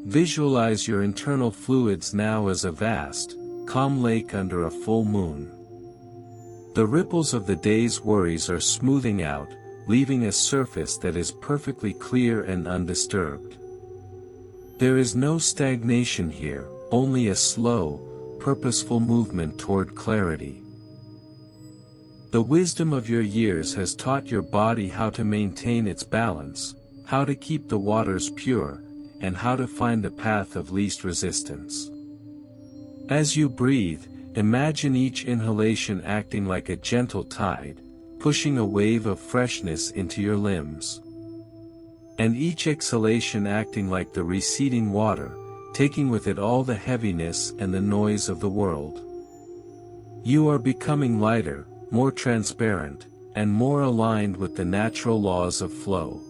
Visualize your internal fluids now as a vast, calm lake under a full moon. The ripples of the day's worries are smoothing out, leaving a surface that is perfectly clear and undisturbed. There is no stagnation here, only a slow, purposeful movement toward clarity. The wisdom of your years has taught your body how to maintain its balance, how to keep the waters pure, and how to find the path of least resistance. As you breathe, imagine each inhalation acting like a gentle tide, pushing a wave of freshness into your limbs. And each exhalation acting like the receding water, taking with it all the heaviness and the noise of the world. You are becoming lighter, more transparent, and more aligned with the natural laws of flow.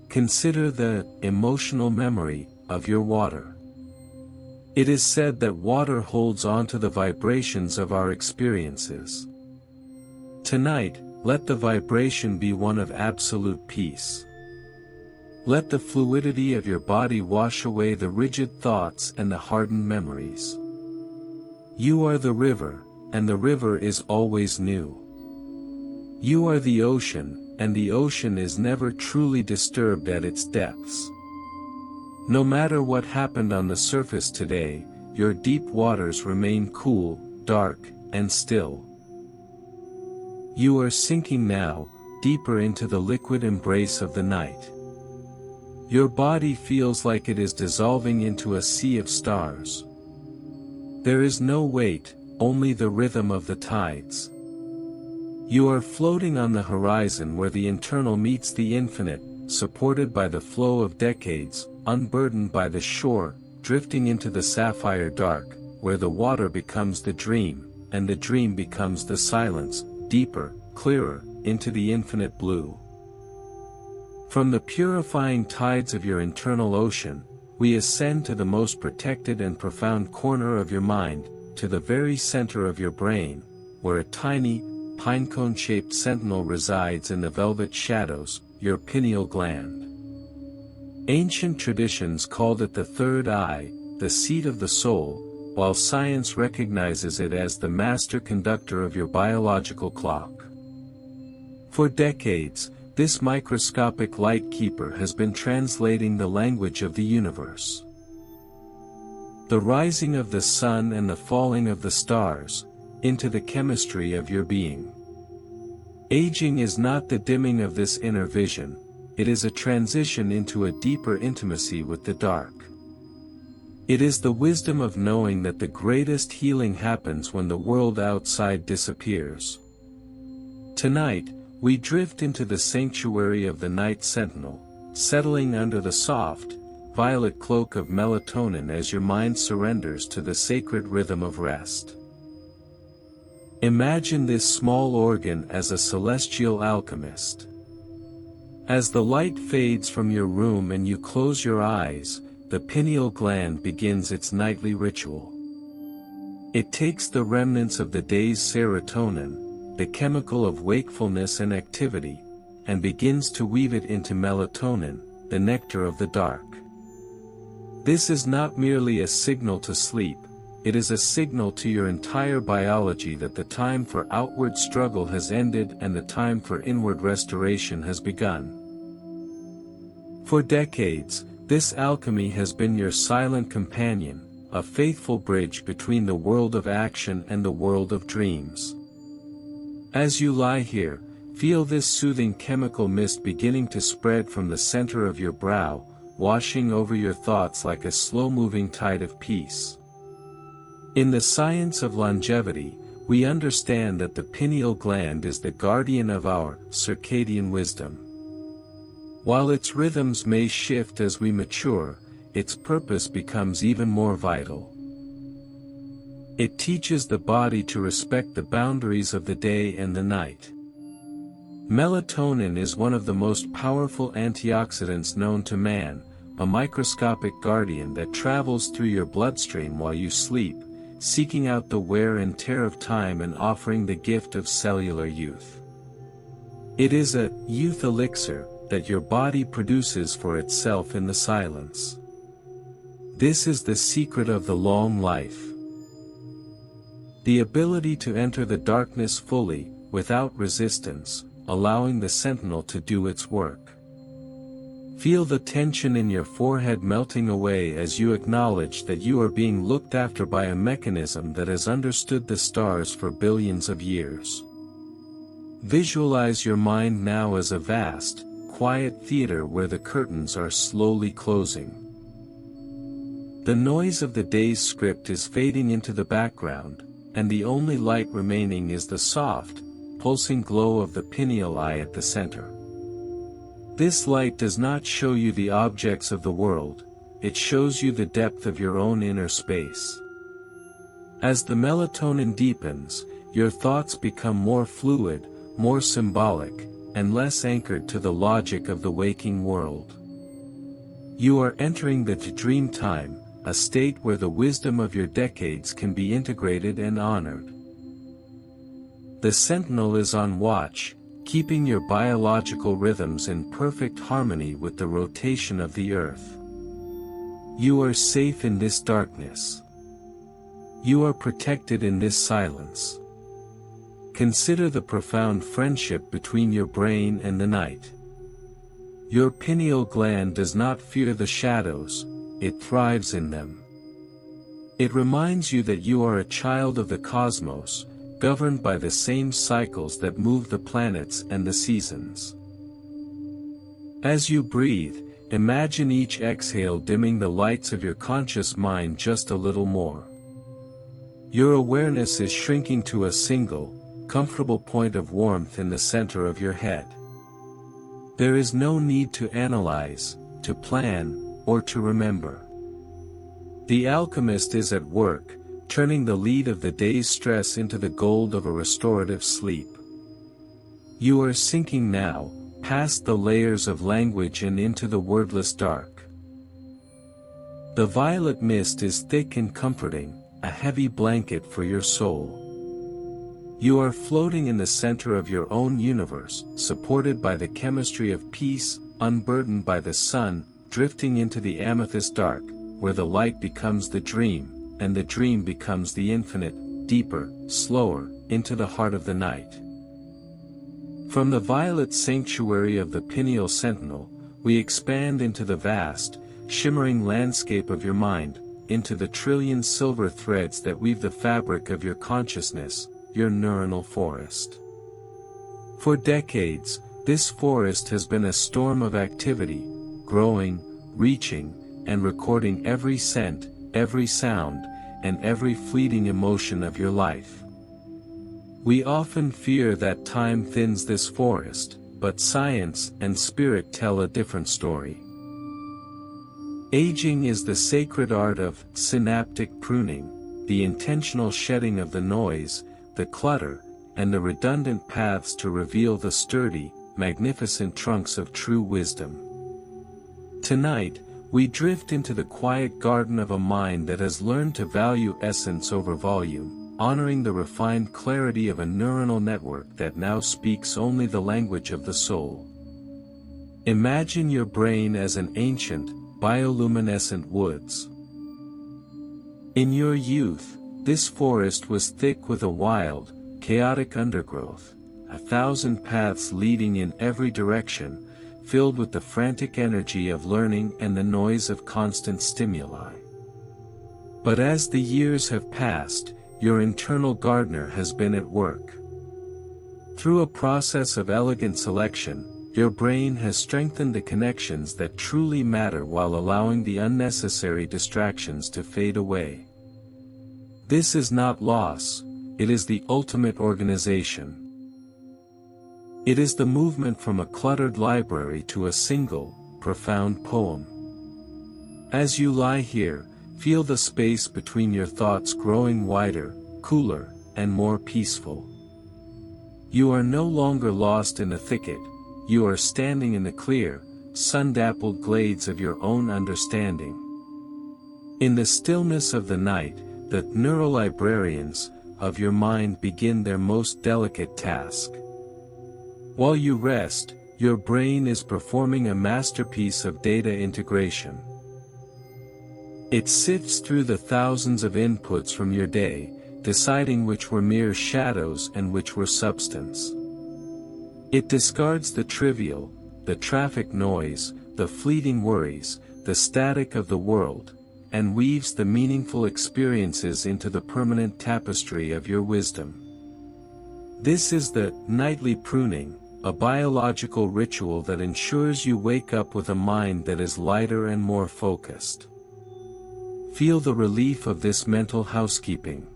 Consider the emotional memory of your water. It is said that water holds on to the vibrations of our experiences. Tonight, let the vibration be one of absolute peace. Let the fluidity of your body wash away the rigid thoughts and the hardened memories. You are the river, and the river is always new. You are the ocean, and the ocean is never truly disturbed at its depths. No matter what happened on the surface today, your deep waters remain cool, dark, and still. You are sinking now, deeper into the liquid embrace of the night. Your body feels like it is dissolving into a sea of stars. There is no weight, only the rhythm of the tides. You are floating on the horizon where the internal meets the infinite, supported by the flow of decades, unburdened by the shore, drifting into the sapphire dark, where the water becomes the dream, and the dream becomes the silence, deeper, clearer, into the infinite blue. From the purifying tides of your internal ocean, we ascend to the most protected and profound corner of your mind, to the very center of your brain, where a tiny, pinecone-shaped sentinel resides in the velvet shadows, your pineal gland. Ancient traditions called it the third eye, the seat of the soul, while science recognizes it as the master conductor of your biological clock. For decades, this microscopic light keeper has been translating the language of the universe. The rising of the sun and the falling of the stars, into the chemistry of your being. Aging is not the dimming of this inner vision, it is a transition into a deeper intimacy with the dark. It is the wisdom of knowing that the greatest healing happens when the world outside disappears. Tonight, we drift into the sanctuary of the night sentinel, settling under the soft, violet cloak of melatonin as your mind surrenders to the sacred rhythm of rest. Imagine this small organ as a celestial alchemist. As the light fades from your room and you close your eyes, the pineal gland begins its nightly ritual. It takes the remnants of the day's serotonin, the chemical of wakefulness and activity, and begins to weave it into melatonin, the nectar of the dark. This is not merely a signal to sleep, it is a signal to your entire biology that the time for outward struggle has ended and the time for inward restoration has begun. For decades, this alchemy has been your silent companion, a faithful bridge between the world of action and the world of dreams. As you lie here, feel this soothing chemical mist beginning to spread from the center of your brow, washing over your thoughts like a slow-moving tide of peace. In the science of longevity, we understand that the pineal gland is the guardian of our circadian wisdom. While its rhythms may shift as we mature, its purpose becomes even more vital. It teaches the body to respect the boundaries of the day and the night. Melatonin is one of the most powerful antioxidants known to man, a microscopic guardian that travels through your bloodstream while you sleep, seeking out the wear and tear of time and offering the gift of cellular youth. It is a youth elixir that your body produces for itself in the silence. This is the secret of the long life. The ability to enter the darkness fully, without resistance, allowing the sentinel to do its work. Feel the tension in your forehead melting away as you acknowledge that you are being looked after by a mechanism that has understood the stars for billions of years. Visualize your mind now as a vast, quiet theater where the curtains are slowly closing. The noise of the day's script is fading into the background, and the only light remaining is the soft, pulsing glow of the pineal eye at the center. This light does not show you the objects of the world, it shows you the depth of your own inner space. As the melatonin deepens, your thoughts become more fluid, more symbolic, and less anchored to the logic of the waking world. You are entering the dream time, a state where the wisdom of your decades can be integrated and honored. The sentinel is on watch, keeping your biological rhythms in perfect harmony with the rotation of the earth. You are safe in this darkness. You are protected in this silence. Consider the profound friendship between your brain and the night. Your pineal gland does not fear the shadows, it thrives in them. It reminds you that you are a child of the cosmos, governed by the same cycles that move the planets and the seasons. As you breathe, imagine each exhale dimming the lights of your conscious mind just a little more. Your awareness is shrinking to a single, comfortable point of warmth in the center of your head. There is no need to analyze, to plan, or to remember. The alchemist is at work, turning the lead of the day's stress into the gold of a restorative sleep. You are sinking now, past the layers of language and into the wordless dark. The violet mist is thick and comforting, a heavy blanket for your soul. You are floating in the center of your own universe, supported by the chemistry of peace, unburdened by the sun, drifting into the amethyst dark, where the light becomes the dream, and the dream becomes the infinite, deeper, slower, into the heart of the night. From the violet sanctuary of the pineal sentinel, we expand into the vast, shimmering landscape of your mind, into the trillion silver threads that weave the fabric of your consciousness, your neuronal forest. For decades, this forest has been a storm of activity, growing, reaching, and recording every scent, every sound, and every fleeting emotion of your life. We often fear that time thins this forest, but science and spirit tell a different story. Aging is the sacred art of synaptic pruning, the intentional shedding of the noise, the clutter, and the redundant paths to reveal the sturdy, magnificent trunks of true wisdom. Tonight, we drift into the quiet garden of a mind that has learned to value essence over volume, honoring the refined clarity of a neuronal network that now speaks only the language of the soul. Imagine your brain as an ancient, bioluminescent woods. In your youth, this forest was thick with a wild, chaotic undergrowth, 1,000 paths leading in every direction, filled with the frantic energy of learning and the noise of constant stimuli. But as the years have passed, your internal gardener has been at work. Through a process of elegant selection, your brain has strengthened the connections that truly matter while allowing the unnecessary distractions to fade away. This is not loss, it is the ultimate organization. It is the movement from a cluttered library to a single, profound poem. As you lie here, feel the space between your thoughts growing wider, cooler, and more peaceful. You are no longer lost in a thicket, you are standing in the clear, sun-dappled glades of your own understanding. In the stillness of the night, the neurolibrarians of your mind begin their most delicate task. While you rest, your brain is performing a masterpiece of data integration. It sifts through the thousands of inputs from your day, deciding which were mere shadows and which were substance. It discards the trivial, the traffic noise, the fleeting worries, the static of the world, and weaves the meaningful experiences into the permanent tapestry of your wisdom. This is the nightly pruning, a biological ritual that ensures you wake up with a mind that is lighter and more focused. Feel the relief of this mental housekeeping.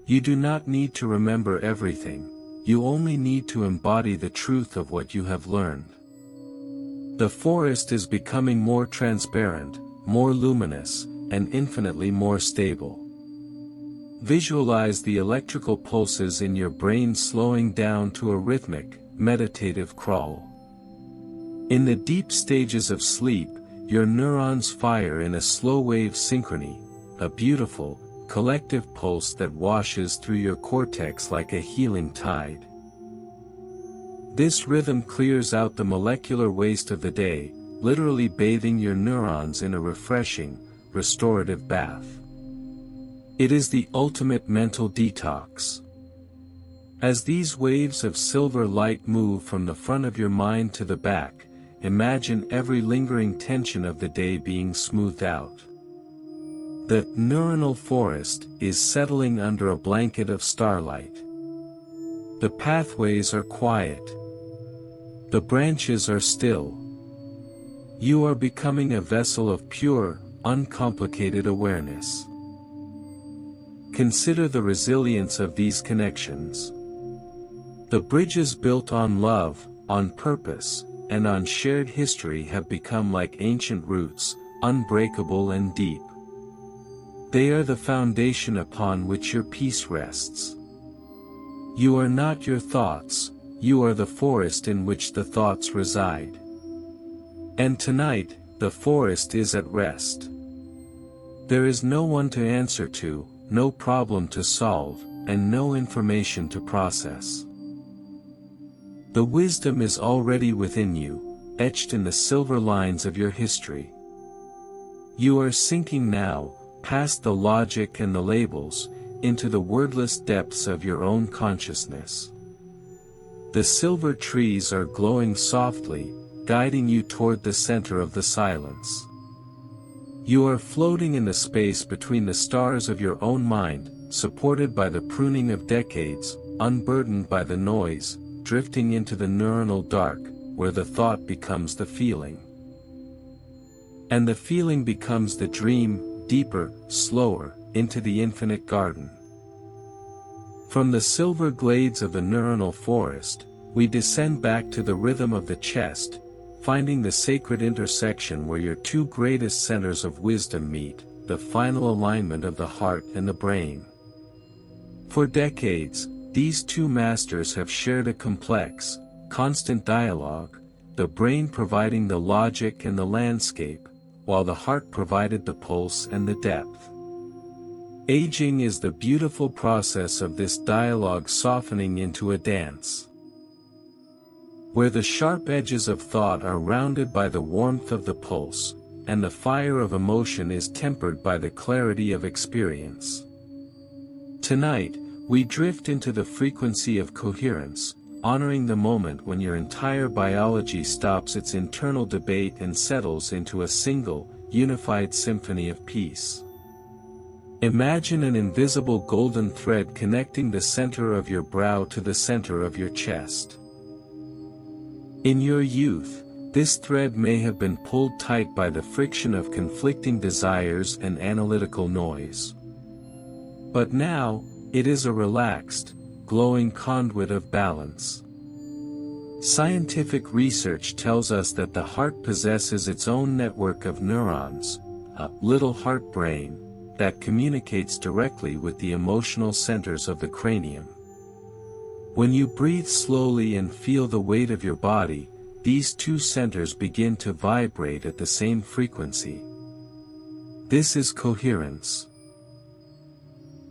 You do not need to remember everything, you only need to embody the truth of what you have learned. The forest is becoming more transparent, more luminous, and infinitely more stable. Visualize the electrical pulses in your brain slowing down to a rhythmic, meditative crawl. In the deep stages of sleep, your neurons fire in a slow-wave synchrony, a beautiful, collective pulse that washes through your cortex like a healing tide. This rhythm clears out the molecular waste of the day, literally bathing your neurons in a refreshing, restorative bath. It is the ultimate mental detox. As these waves of silver light move from the front of your mind to the back, imagine every lingering tension of the day being smoothed out. The neuronal forest is settling under a blanket of starlight. The pathways are quiet. The branches are still. You are becoming a vessel of pure, uncomplicated awareness. Consider the resilience of these connections. The bridges built on love, on purpose, and on shared history have become like ancient roots, unbreakable and deep. They are the foundation upon which your peace rests. You are not your thoughts, you are the forest in which the thoughts reside. And tonight, the forest is at rest. There is no one to answer to, no problem to solve, and no information to process. The wisdom is already within you, etched in the silver lines of your history. You are sinking now, past the logic and the labels, into the wordless depths of your own consciousness. The silver trees are glowing softly, guiding you toward the center of the silence. You are floating in the space between the stars of your own mind, supported by the pruning of decades, unburdened by the noise, drifting into the neuronal dark, where the thought becomes the feeling. And the feeling becomes the dream, deeper, slower, into the infinite garden. From the silver glades of the neuronal forest, we descend back to the rhythm of the chest, finding the sacred intersection where your two greatest centers of wisdom meet, the final alignment of the heart and the brain. For decades, these two masters have shared a complex, constant dialogue, the brain providing the logic and the landscape, while the heart provided the pulse and the depth. Aging is the beautiful process of this dialogue softening into a dance, where the sharp edges of thought are rounded by the warmth of the pulse, and the fire of emotion is tempered by the clarity of experience. Tonight, we drift into the frequency of coherence, honoring the moment when your entire biology stops its internal debate and settles into a single, unified symphony of peace. Imagine an invisible golden thread connecting the center of your brow to the center of your chest. In your youth, this thread may have been pulled tight by the friction of conflicting desires and analytical noise. But now, it is a relaxed, glowing conduit of balance. Scientific research tells us that the heart possesses its own network of neurons, a little heart brain, that communicates directly with the emotional centers of the cranium. When you breathe slowly and feel the weight of your body, these two centers begin to vibrate at the same frequency. This is coherence.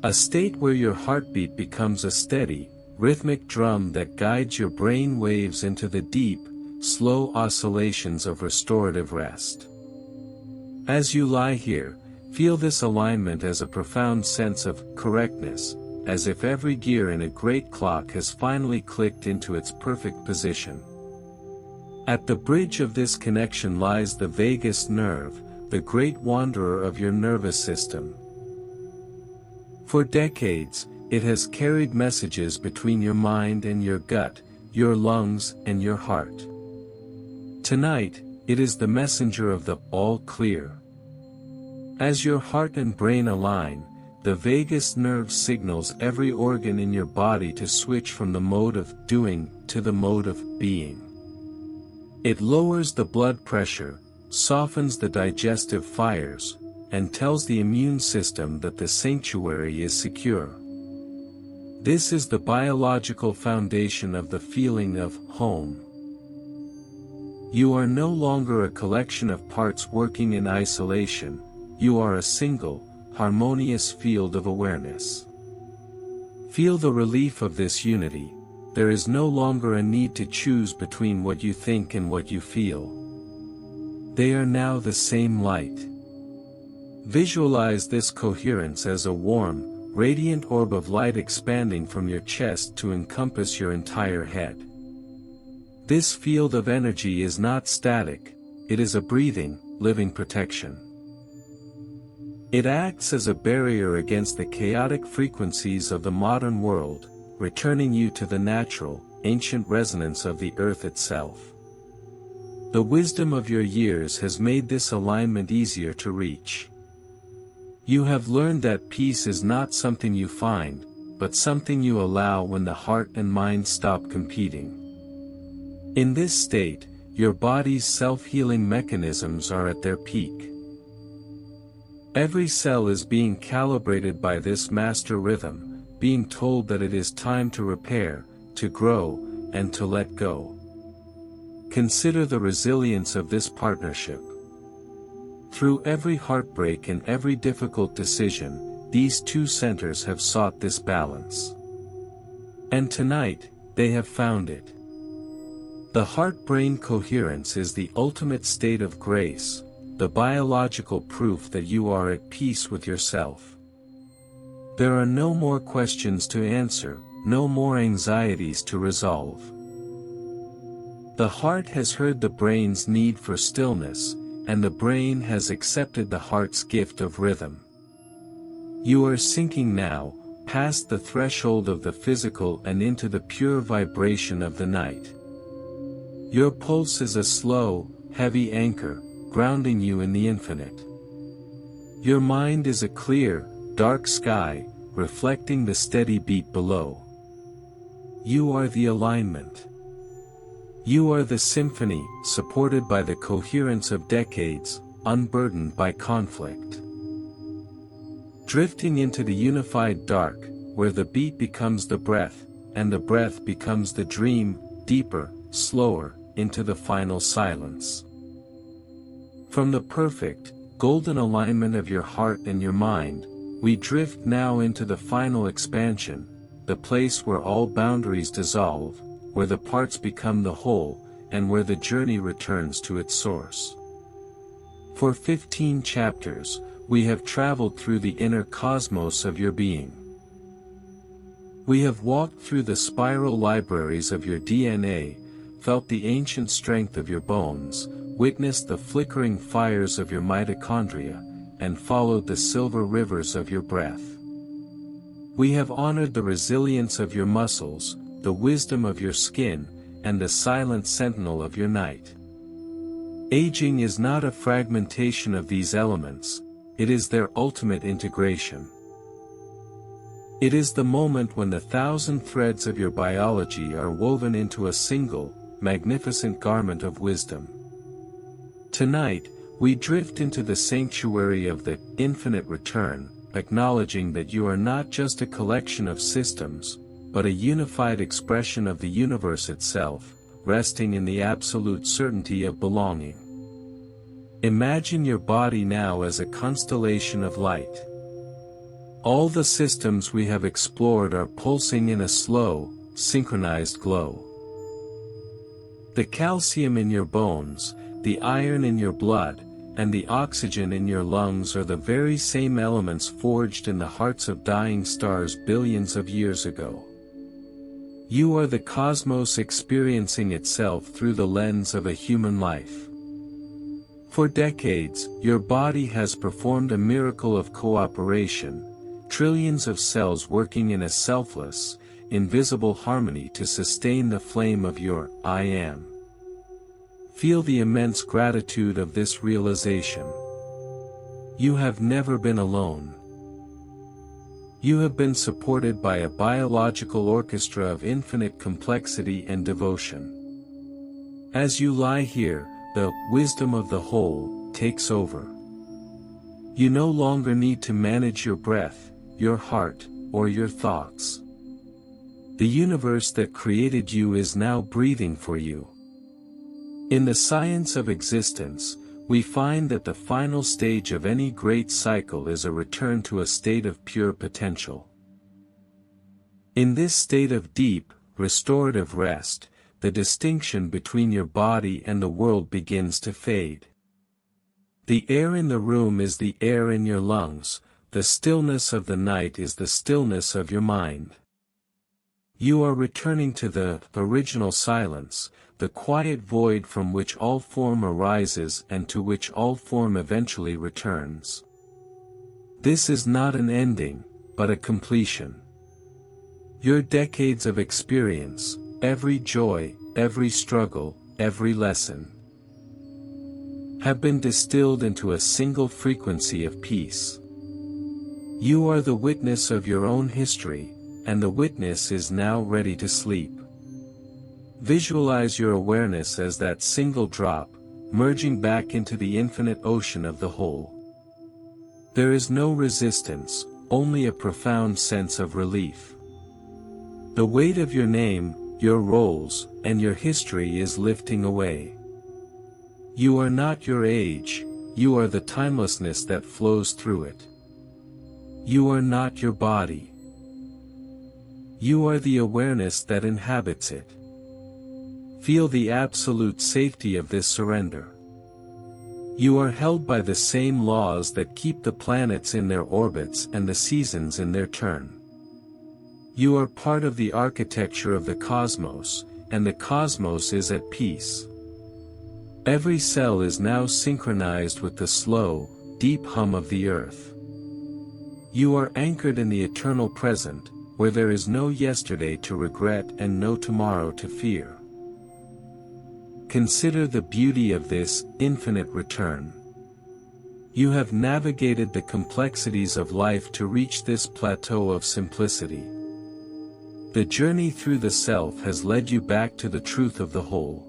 A state where your heartbeat becomes a steady, rhythmic drum that guides your brain waves into the deep, slow oscillations of restorative rest. As you lie here, feel this alignment as a profound sense of correctness, as if every gear in a great clock has finally clicked into its perfect position. At the bridge of this connection lies the vagus nerve, the great wanderer of your nervous system. For decades, it has carried messages between your mind and your gut, your lungs and your heart. Tonight, it is the messenger of the all clear. As your heart and brain align, the vagus nerve signals every organ in your body to switch from the mode of doing to the mode of being. It lowers the blood pressure, softens the digestive fires, and tells the immune system that the sanctuary is secure. This is the biological foundation of the feeling of home. You are no longer a collection of parts working in isolation, you are a single, harmonious field of awareness. Feel the relief of this unity. There is no longer a need to choose between what you think and what you feel. They are now the same light. Visualize this coherence as a warm, radiant orb of light expanding from your chest to encompass your entire head. This field of energy is not static, it is a breathing, living protection. It acts as a barrier against the chaotic frequencies of the modern world, returning you to the natural, ancient resonance of the earth itself. The wisdom of your years has made this alignment easier to reach. You have learned that peace is not something you find, but something you allow when the heart and mind stop competing. In this state, your body's self-healing mechanisms are at their peak. Every cell is being calibrated by this master rhythm, being told that it is time to repair, to grow, and to let go. Consider the resilience of this partnership. Through every heartbreak and every difficult decision, these two centers have sought this balance. And tonight, they have found it. The heart-brain coherence is the ultimate state of grace, the biological proof that you are at peace with yourself. There are no more questions to answer, no more anxieties to resolve. The heart has heard the brain's need for stillness, and the brain has accepted the heart's gift of rhythm. You are sinking now, past the threshold of the physical and into the pure vibration of the night. Your pulse is a slow, heavy anchor, grounding you in the infinite. Your mind is a clear, dark sky, reflecting the steady beat below. You are the alignment. You are the symphony, supported by the coherence of decades, unburdened by conflict. Drifting into the unified dark, where the beat becomes the breath, and the breath becomes the dream, deeper, slower, into the final silence. From the perfect, golden alignment of your heart and your mind, we drift now into the final expansion, the place where all boundaries dissolve, where the parts become the whole, and where the journey returns to its source. For 15 chapters, we have traveled through the inner cosmos of your being. We have walked through the spiral libraries of your DNA, felt the ancient strength of your bones, witnessed the flickering fires of your mitochondria, and followed the silver rivers of your breath. We have honored the resilience of your muscles, the wisdom of your skin, and the silent sentinel of your night. Aging is not a fragmentation of these elements, it is their ultimate integration. It is the moment when the 1,000 threads of your biology are woven into a single, magnificent garment of wisdom. Tonight, we drift into the sanctuary of the infinite return, acknowledging that you are not just a collection of systems, but a unified expression of the universe itself, resting in the absolute certainty of belonging. Imagine your body now as a constellation of light. All the systems we have explored are pulsing in a slow, synchronized glow. The calcium in your bones, the iron in your blood, and the oxygen in your lungs are the very same elements forged in the hearts of dying stars billions of years ago. You are the cosmos experiencing itself through the lens of a human life. For decades, your body has performed a miracle of cooperation, trillions of cells working in a selfless, invisible harmony to sustain the flame of your I Am. Feel the immense gratitude of this realization. You have never been alone. You have been supported by a biological orchestra of infinite complexity and devotion. As you lie here, the wisdom of the whole takes over. You no longer need to manage your breath, your heart, or your thoughts. The universe that created you is now breathing for you. In the science of existence, we find that the final stage of any great cycle is a return to a state of pure potential. In this state of deep, restorative rest, the distinction between your body and the world begins to fade. The air in the room is the air in your lungs, the stillness of the night is the stillness of your mind. You are returning to the original silence, the quiet void from which all form arises and to which all form eventually returns. This is not an ending, but a completion. Your decades of experience, every joy, every struggle, every lesson, have been distilled into a single frequency of peace. You are the witness of your own history, and the witness is now ready to sleep. Visualize your awareness as that single drop, merging back into the infinite ocean of the whole. There is no resistance, only a profound sense of relief. The weight of your name, your roles, and your history is lifting away. You are not your age, you are the timelessness that flows through it. You are not your body. You are the awareness that inhabits it. Feel the absolute safety of this surrender. You are held by the same laws that keep the planets in their orbits and the seasons in their turn. You are part of the architecture of the cosmos, and the cosmos is at peace. Every cell is now synchronized with the slow, deep hum of the earth. You are anchored in the eternal present, where there is no yesterday to regret and no tomorrow to fear. Consider the beauty of this infinite return. You have navigated the complexities of life to reach this plateau of simplicity. The journey through the self has led you back to the truth of the whole.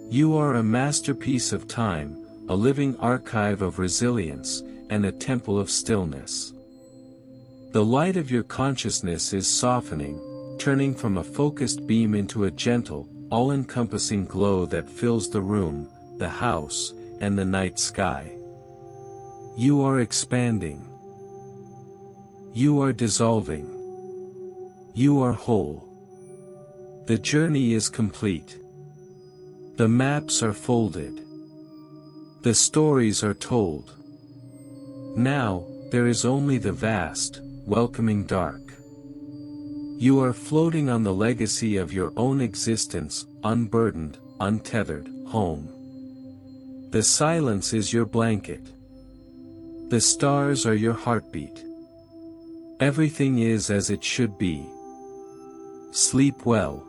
You are a masterpiece of time, a living archive of resilience, and a temple of stillness. The light of your consciousness is softening, turning from a focused beam into a gentle, all-encompassing glow that fills the room, the house, and the night sky. You are expanding. You are dissolving. You are whole. The journey is complete. The maps are folded. The stories are told. Now, there is only the vast, welcoming dark. You are floating on the legacy of your own existence, unburdened, untethered, home. The silence is your blanket. The stars are your heartbeat. Everything is as it should be. Sleep well.